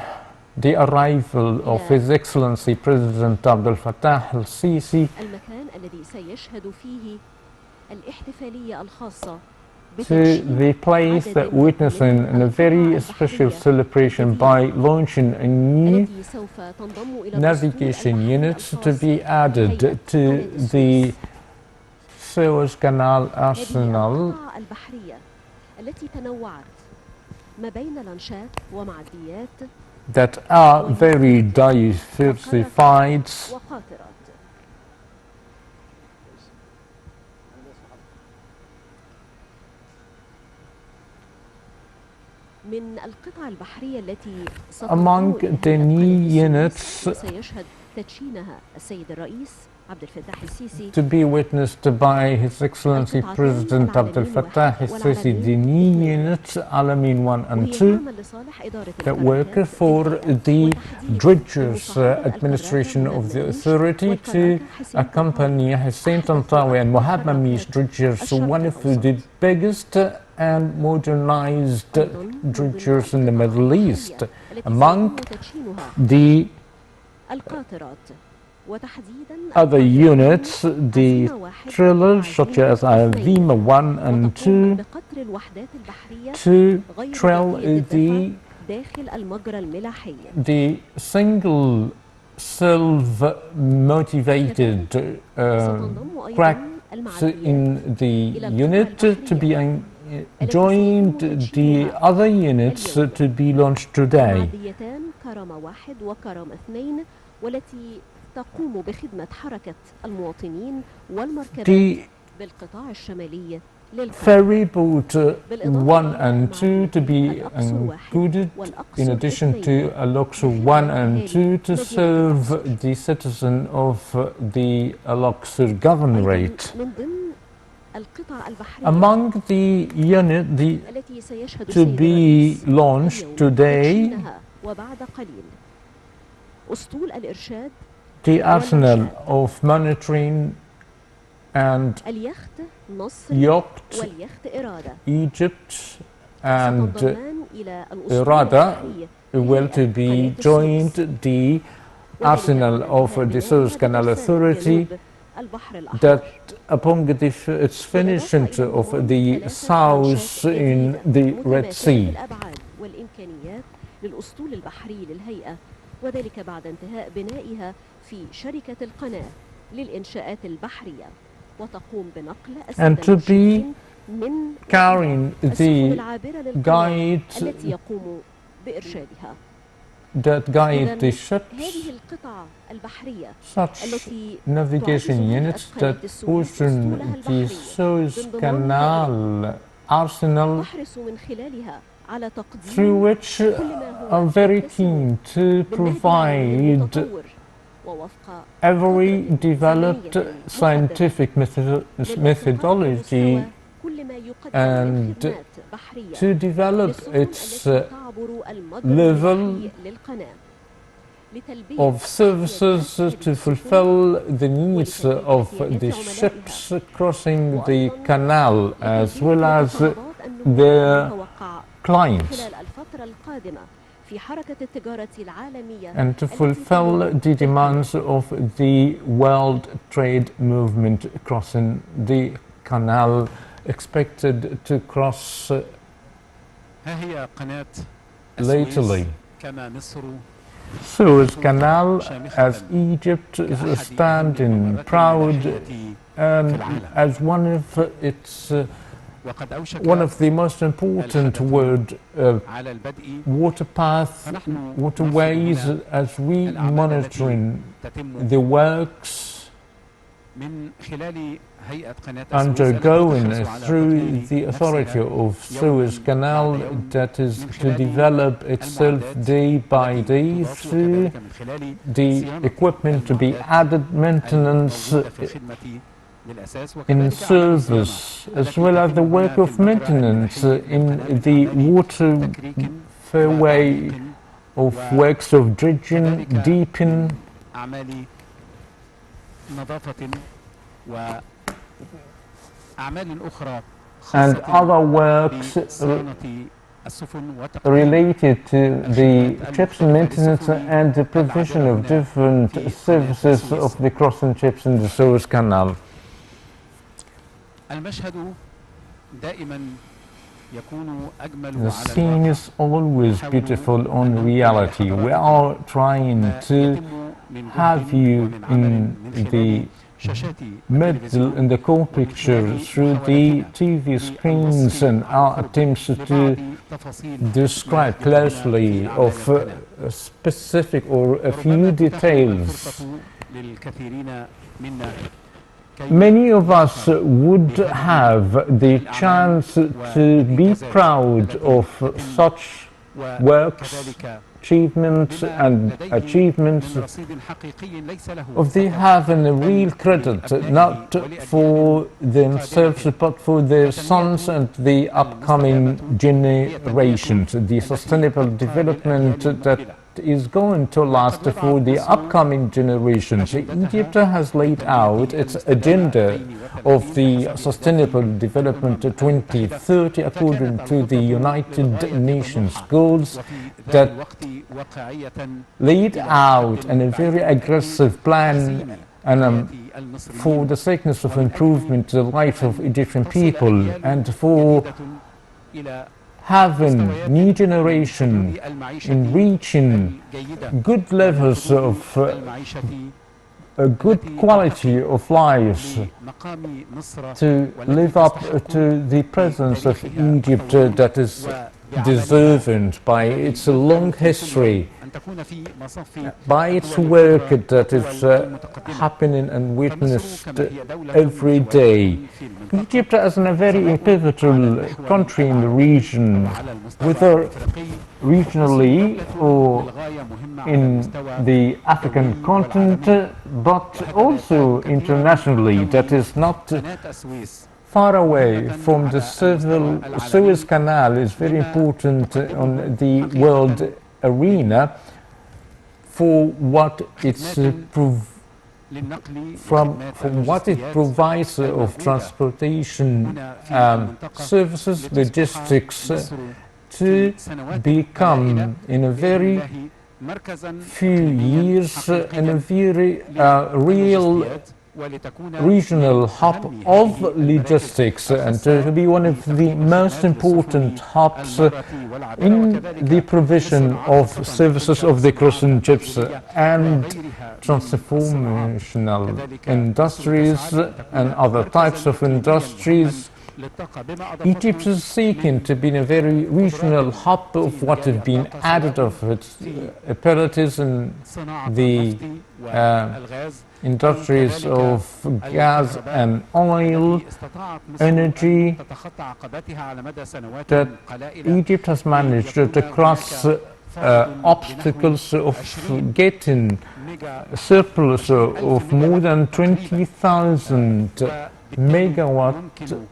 [SPEAKER 3] the arrival of His Excellency President Abdel Fattah al-Sisi to the place that witnessing a very special celebration by launching a new navigation unit to be added to the Suez Canal arsenal that are very diversified among the new units to be witnessed by His Excellency President Abdel Fattah al-Sisi, the new units Alamein 1 and 2 that work for the dredgers administration of the authority to accompany Hussein Tantawi and Mohammed dredgers, one of the biggest and modernized dredgers in the Middle East. Among the other units, the trawlers such as Azima 1 and 2 to trail the single self-motivated cracks in the unit to be joined the other units to be launched today. The ferry boat 1 and 2 to be included in addition to Al-Aqsa 1 and 2 to serve the citizen of the Al-Aqsa governorate. Among the unit to be launched today, the arsenal of monitoring and yacht Egypt and Irada will to be joined the arsenal of the Suez Canal Authority
[SPEAKER 2] البحر الأحمر.
[SPEAKER 3] that upon its finishing of the south in the Red Sea.
[SPEAKER 2] الأبعاد والإمكانيات للأسطول البحري للهيئة، وذلك بعد انتهاء بنائها في شركة القناة للإنشاءات البحرية، وتقوم بنقل
[SPEAKER 3] and to be
[SPEAKER 2] من
[SPEAKER 3] carrying
[SPEAKER 2] السفن
[SPEAKER 3] the
[SPEAKER 2] العابرة للقناة التي
[SPEAKER 3] guide
[SPEAKER 2] يقوم بإرشادها.
[SPEAKER 3] that guide the ships,
[SPEAKER 2] هذه القطعة البحرية
[SPEAKER 3] such
[SPEAKER 2] التي
[SPEAKER 3] navigation units that ocean the Suze Canal arsenal,
[SPEAKER 2] تحرص من خلالها على
[SPEAKER 3] through
[SPEAKER 2] تقديم
[SPEAKER 3] which are very keen to provide every developed scientific methodology and to develop its level of services to fulfill the needs of the ships crossing the canal as well as their clients, and to fulfill the demands of the world trade movement crossing the canal, expected to cross lately. Suez Canal, as Egypt is standing proud and as one of the most important waterways, as we monitoring the works undergoing through the authority of Suez Canal, that is to develop itself day by day through the equipment to be added, maintenance in service, as well as the work of maintenance in the waterway of works of dredging, deepening, and other works related to the ships maintenance and the provision of different services of the crossing ships in the Suez Canal. The scene is always beautiful on reality. We are trying to have you in the middle, in the core picture, through the TV screens, and our attempts to describe closely of a specific or a few details. Many of us would have the chance to be proud of such works, achievements of they having a real credit, not for themselves but for their sons and the upcoming generations, the sustainable development that is going to last for the upcoming generations. Egypt has laid out its agenda of the Sustainable Development 2030 according to the United Nations goals that laid out a very aggressive plan and for the sake of improvement the life of Egyptian people and for having new generation in reaching good levels of a good quality of life, to live up to the presence of Egypt that is deserving by its long history, by its work that is happening and witnessed every day. Egypt is a very pivotal country in the region, whether regionally or in the African continent, but also internationally. That is not far away from the Suez Canal is very important on the world arena for what it's from what it provides of transportation services, logistics, to become in a very few years in a very real regional hub of logistics and to be one of the most important hubs in the provision of services of the crossing ships and transformational industries and other types of industries. Egypt is seeking to be a very regional hub of what has been added of its abilities in the industries of gas and oil, energy, that Egypt has managed to cross obstacles of getting a surplus of more than 20,000 megawatts.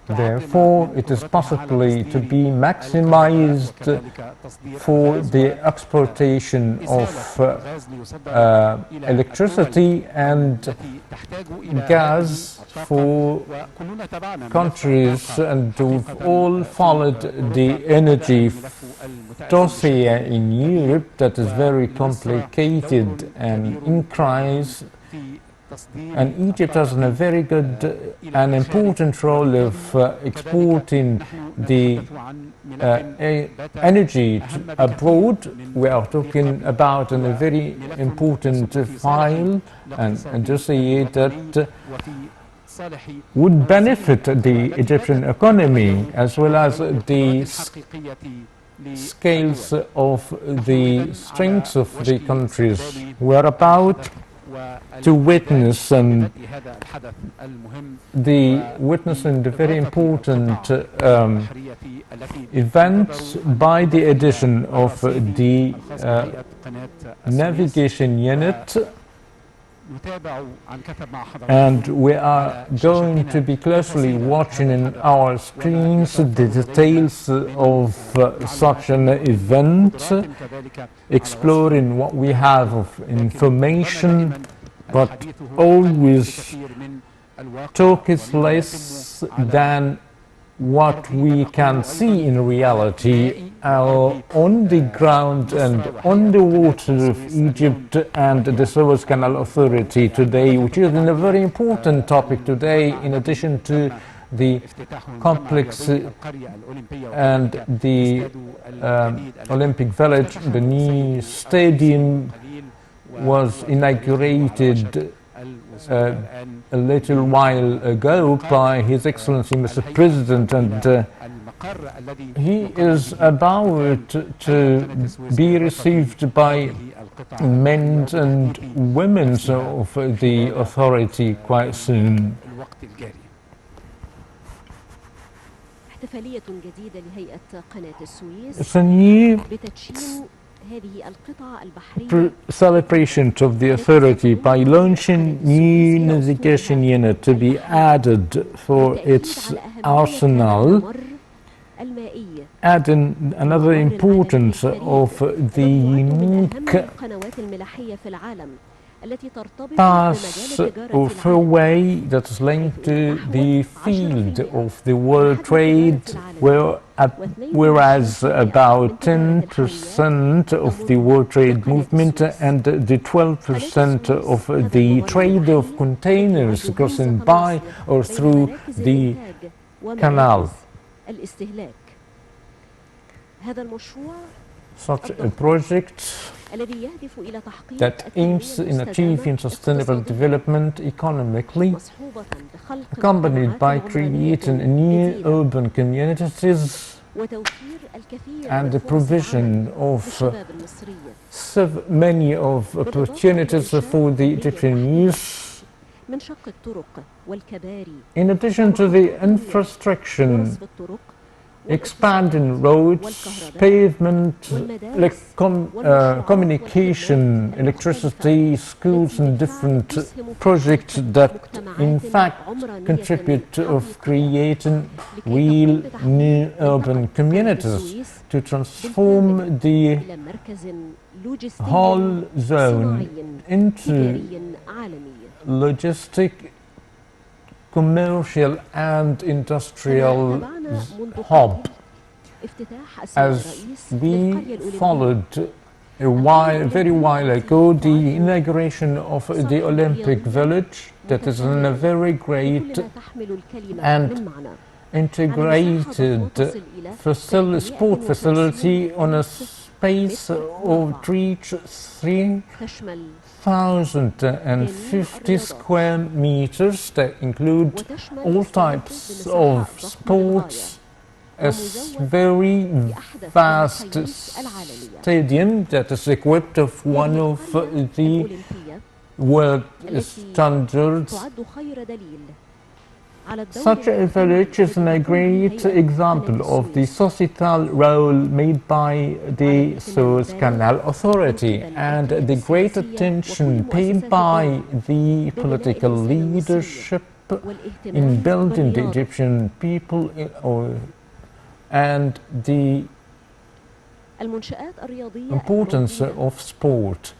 [SPEAKER 3] Therefore, it is possibly to be maximized for the exportation of electricity and gas for countries, and we've all followed the energy dossier in Europe that is very complicated and in crisis. And Egypt has a very good and important role of exporting the energy abroad. We are talking about a very important file and dossier that would benefit the Egyptian economy as well as the scales of the strengths of the countries. We are about to witness witnessing the very important events by the addition of the navigation unit, and we are going to be closely watching in our screens the details of such an event, exploring what we have of information, but always talk is less than what we can see in reality on the ground and on the water of Egypt and the Suze Canal Authority today, which is a very important topic today, in addition to the complex and the Olympic Village. The new stadium was inaugurated a little while ago by His Excellency Mr. President, and he is about to be received by men and women of the authority quite soon.
[SPEAKER 2] احتفالية جديدة لهيئة قناة السويس
[SPEAKER 3] It's a new
[SPEAKER 2] بتدشين هذه القطع البحرية
[SPEAKER 3] celebration of the authority by launching new navigation unit to be added for its arsenal, adding another importance of the unique
[SPEAKER 2] القنوات الملاحية في العالم التي ترتبط
[SPEAKER 3] pass of a way that is linked to the field of the world trade, whereas about 10% of the world trade movement and the 12% of the trade of containers crossing by or through the canal. Such a project that aims in achieving sustainable development economically, accompanied by creating new urban communities and the provision of many of opportunities for the Egyptian youth. In addition to the infrastructure, expanding roads, pavement, communication, electricity, schools, and different projects that in fact contribute to creating real new urban communities to transform the whole zone into logistic, commercial and industrial hub. As we followed very while ago, the inauguration of the Olympic Village, that is a very great and integrated sport facility on a space of reach 3,050 square meters that include all types of sports, a very vast stadium that is equipped of one of the world standards. Such a village is a great example of the societal role made by the Suze Canal Authority and the great attention paid by the political leadership in building the Egyptian people and the importance of sport.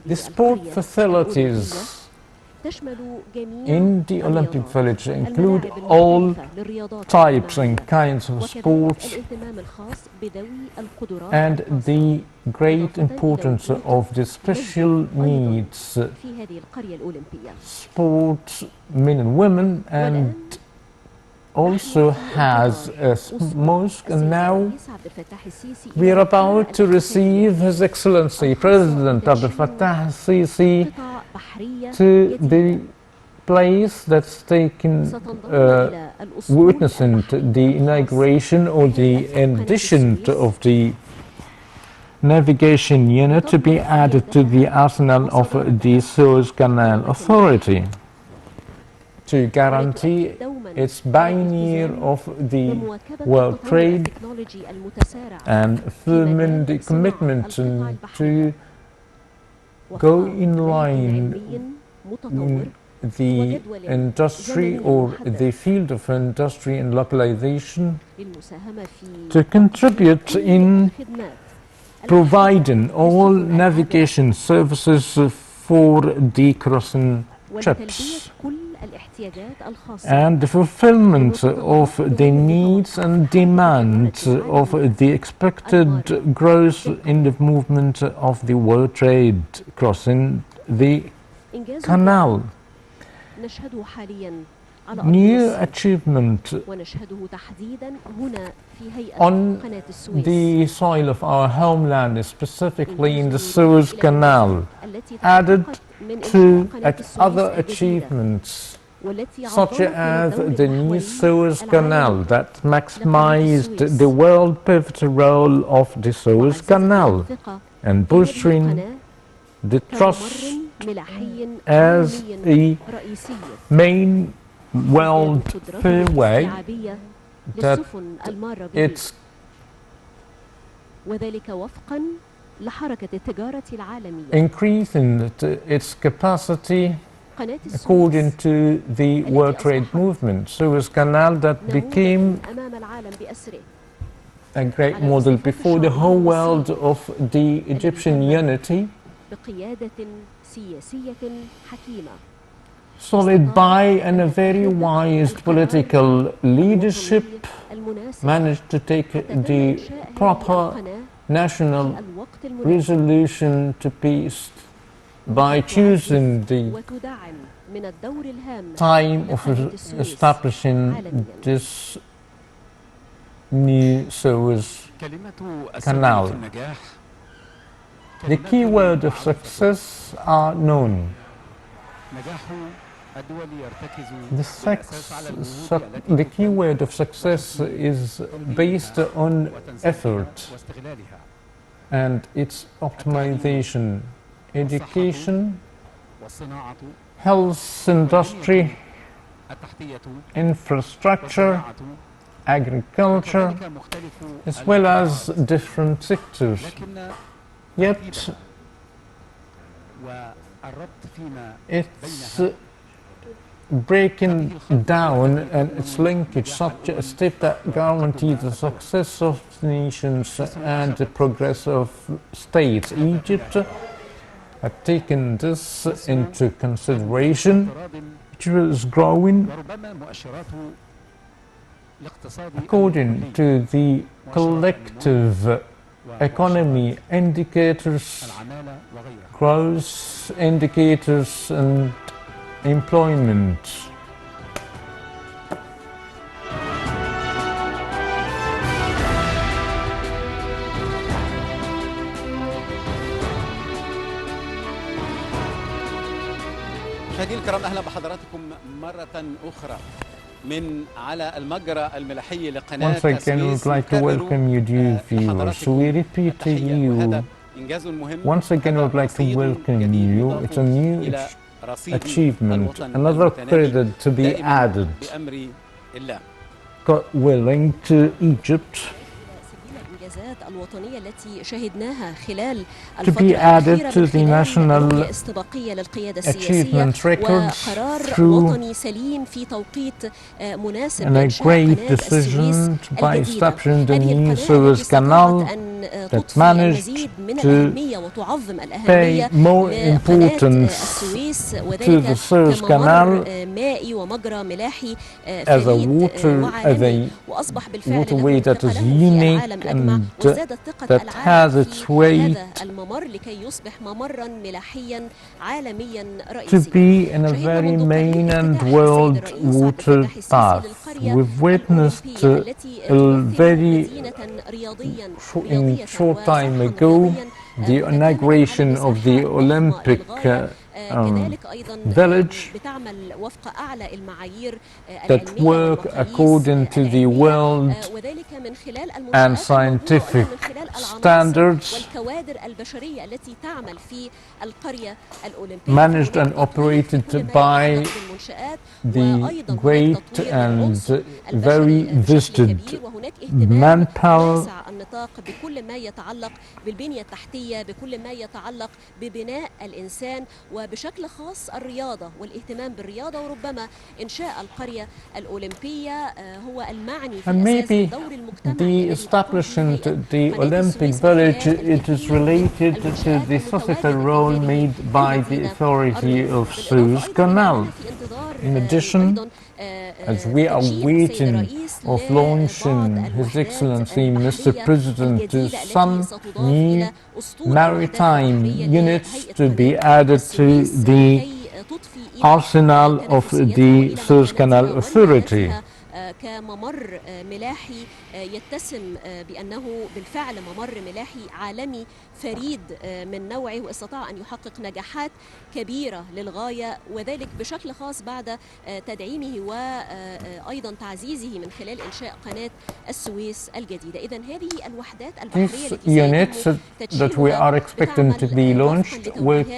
[SPEAKER 3] The sport facilities in the Olympic Village include all types and kinds of sports and the great importance of the special needs sports men and women, and also has a mosque. And now we are about to receive His Excellency President Abdel Fattah Sisi to the place that's taken witnessing the inauguration or the addition of the navigation unit to be added to the arsenal of the Suze Canal Authority to guarantee its pioneer of the world trade and firming the commitment to go in line in the industry or the field of industry and localization to contribute in providing all navigation services for the crossing ships and the fulfillment of the needs and demands of the expected growth in the movement of the world trade crossing the canal. New achievement on the soil of our homeland, specifically in the Suez Canal, added to other achievements such as the new Suez Canal that maximized the world pivotal role of the Suez Canal and boosting the trust as a main world fairway that it's increasing its capacity according to the world trade movement. Suez Canal that became a great model before the whole world of the Egyptian unity, solid by and a very wise political leadership managed to take the proper national resolution to peace by choosing the time of establishing this new Suez Canal. The key words of success are known. The key word of success is based on effort and its optimization, education, health industry, infrastructure, agriculture, as well as different sectors. Yet, it's breaking down and its linkage such a step that guarantees the success of nations and the progress of states. Egypt had taken this into consideration. It was growing according to the collective economy indicators, growth indicators and employment.
[SPEAKER 1] مشاهدينا الكرام، اهلا بحضراتكم مرة أخرى من على المجرى الملاحي لقناة
[SPEAKER 3] Once again, we would like to welcome you, dear viewers. So we repeat to you, once again, we would like to welcome you. It's a new achievement, another credit to be added, God willing, to Egypt.
[SPEAKER 2] الوطنية التي شهدناها خلال
[SPEAKER 3] To be added to the national
[SPEAKER 2] استباقية للقيادة السياسية وقرار وطني سليم في توقيت مناسب
[SPEAKER 3] and a great decision by establishing the new Suze Canal that managed to pay more importance to the Suze Canal as a waterway that is unique and that has its weight to be in a very main and world water path. We've witnessed in short time ago the inauguration of the Olympic village that work according to the world and scientific standards, managed and operated by the great and very visited manpower
[SPEAKER 2] وبشكل خاص الرياضة والاهتمام بالرياضة، وربما إنشاء القرية الأولمبية هو المعني في أساس دور المجتمع.
[SPEAKER 3] The establishment the Olympic village, it is related to the societal role made by the authority of Suze Canal. In addition, as we are waiting of launching His Excellency Mr. President to some new maritime units to be added to the arsenal of the Suze Canal Authority.
[SPEAKER 2] كممر ملاحي يتسم بأنه بالفعل ممر ملاحي عالمي فريد من نوعه، واستطاع أن يحقق نجاحات كبيرة للغاية، وذلك بشكل خاص بعد تدعيمه وأيضا تعزيزه من خلال إنشاء قناة السويس الجديدة. إذن هذه الوحدات البحرية
[SPEAKER 3] units that we are expecting to be launched with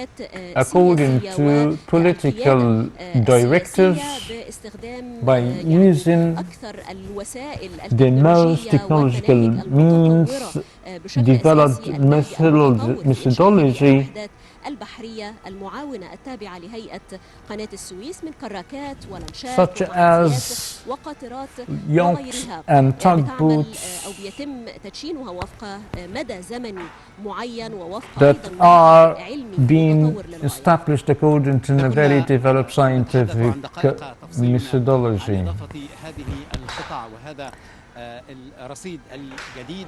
[SPEAKER 3] according to political directives by using the most technological means, developed methodology
[SPEAKER 2] البحرية المعاونة التابعة لهيئة قناة السويس من كراكات ولانشات
[SPEAKER 3] such as
[SPEAKER 2] وقاطرات
[SPEAKER 3] yachts and tugboats
[SPEAKER 2] أو بيتم تدشينها وفق مدى زمني معين ووفق
[SPEAKER 3] that are being established according to a very developed scientific methodology.
[SPEAKER 1] هذه القطع وهذا الرصيد الجديد،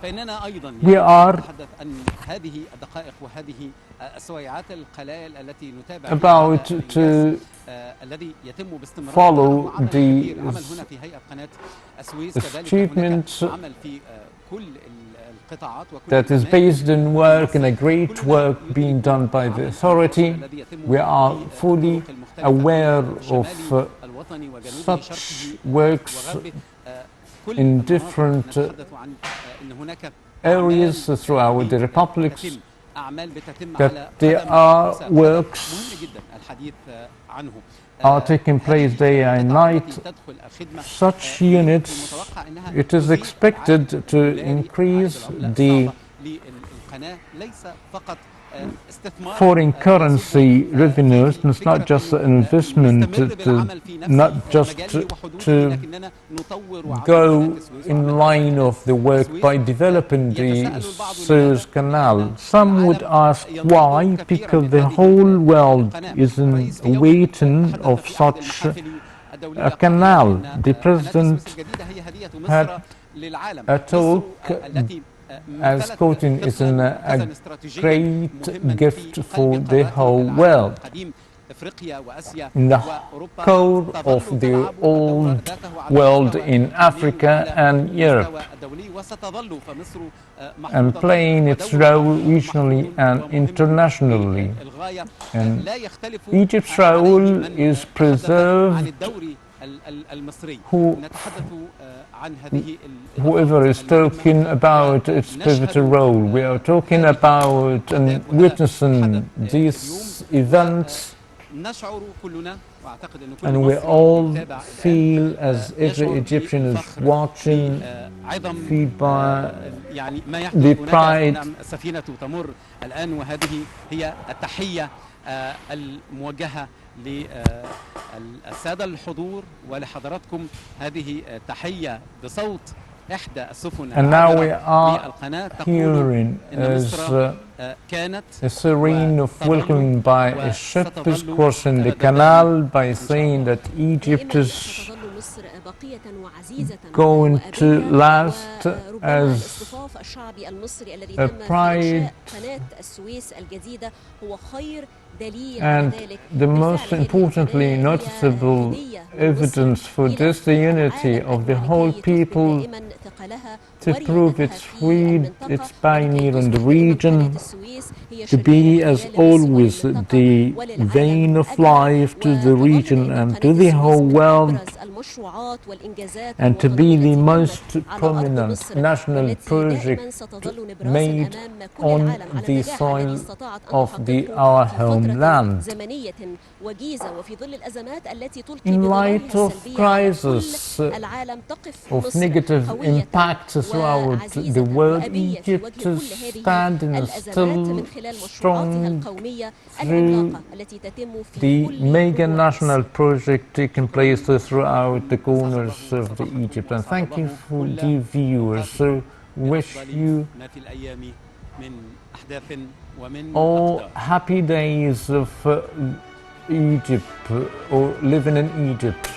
[SPEAKER 1] فإننا أيضا نتحدث عن هذه الدقائق وهذه السويعات القلائل التي نتابع
[SPEAKER 3] about to
[SPEAKER 1] الذي يتم باستمرار
[SPEAKER 3] follow the
[SPEAKER 1] عمل هنا في هيئة قناة السويس، كذلك هناك عمل في كل القطاعات
[SPEAKER 3] that is based on work and a great work being done by the authority. We are fully aware of such works in different areas throughout the republics, that there are works are taking place day and night. Such units, it is expected to increase the foreign currency revenues. It's not just an investment, not just to go in line of the work by developing the Suez Canal. Some would ask why, because the whole world is in waiting of such a canal. The President had a talk as coating is a great gift for the whole world. In the core of the old world in Africa and Europe, and playing its role regionally and internationally. And Egypt's role is preserved. Whoever is talking about its pivotal role, we are talking about and witnessing these events, and we all feel as every Egyptian is watching, feel by the pride.
[SPEAKER 1] الآن وهذه هي التحية الموجهة للسادة الحضور ولحضراتكم. هذه تحية بصوت إحدى السفن العابرة للقناة تقول إن مصر كانت
[SPEAKER 3] a serene of welcoming by a ship is crossing the canal by saying that Egypt is going to last as a pride, and the most importantly noticeable evidence for this, the unity of the whole people to prove its freed, its pioneer in the region, to be as always the vein of life to the region and to the whole world, and to be the most prominent national project made on the soil of our homeland. In light of crisis, of negative impacts throughout the world, Egypt is standing still strong through the mega national project taking place throughout the corners of the Egypt. And thank you for the viewers. So wish you all happy days of Egypt or living in Egypt.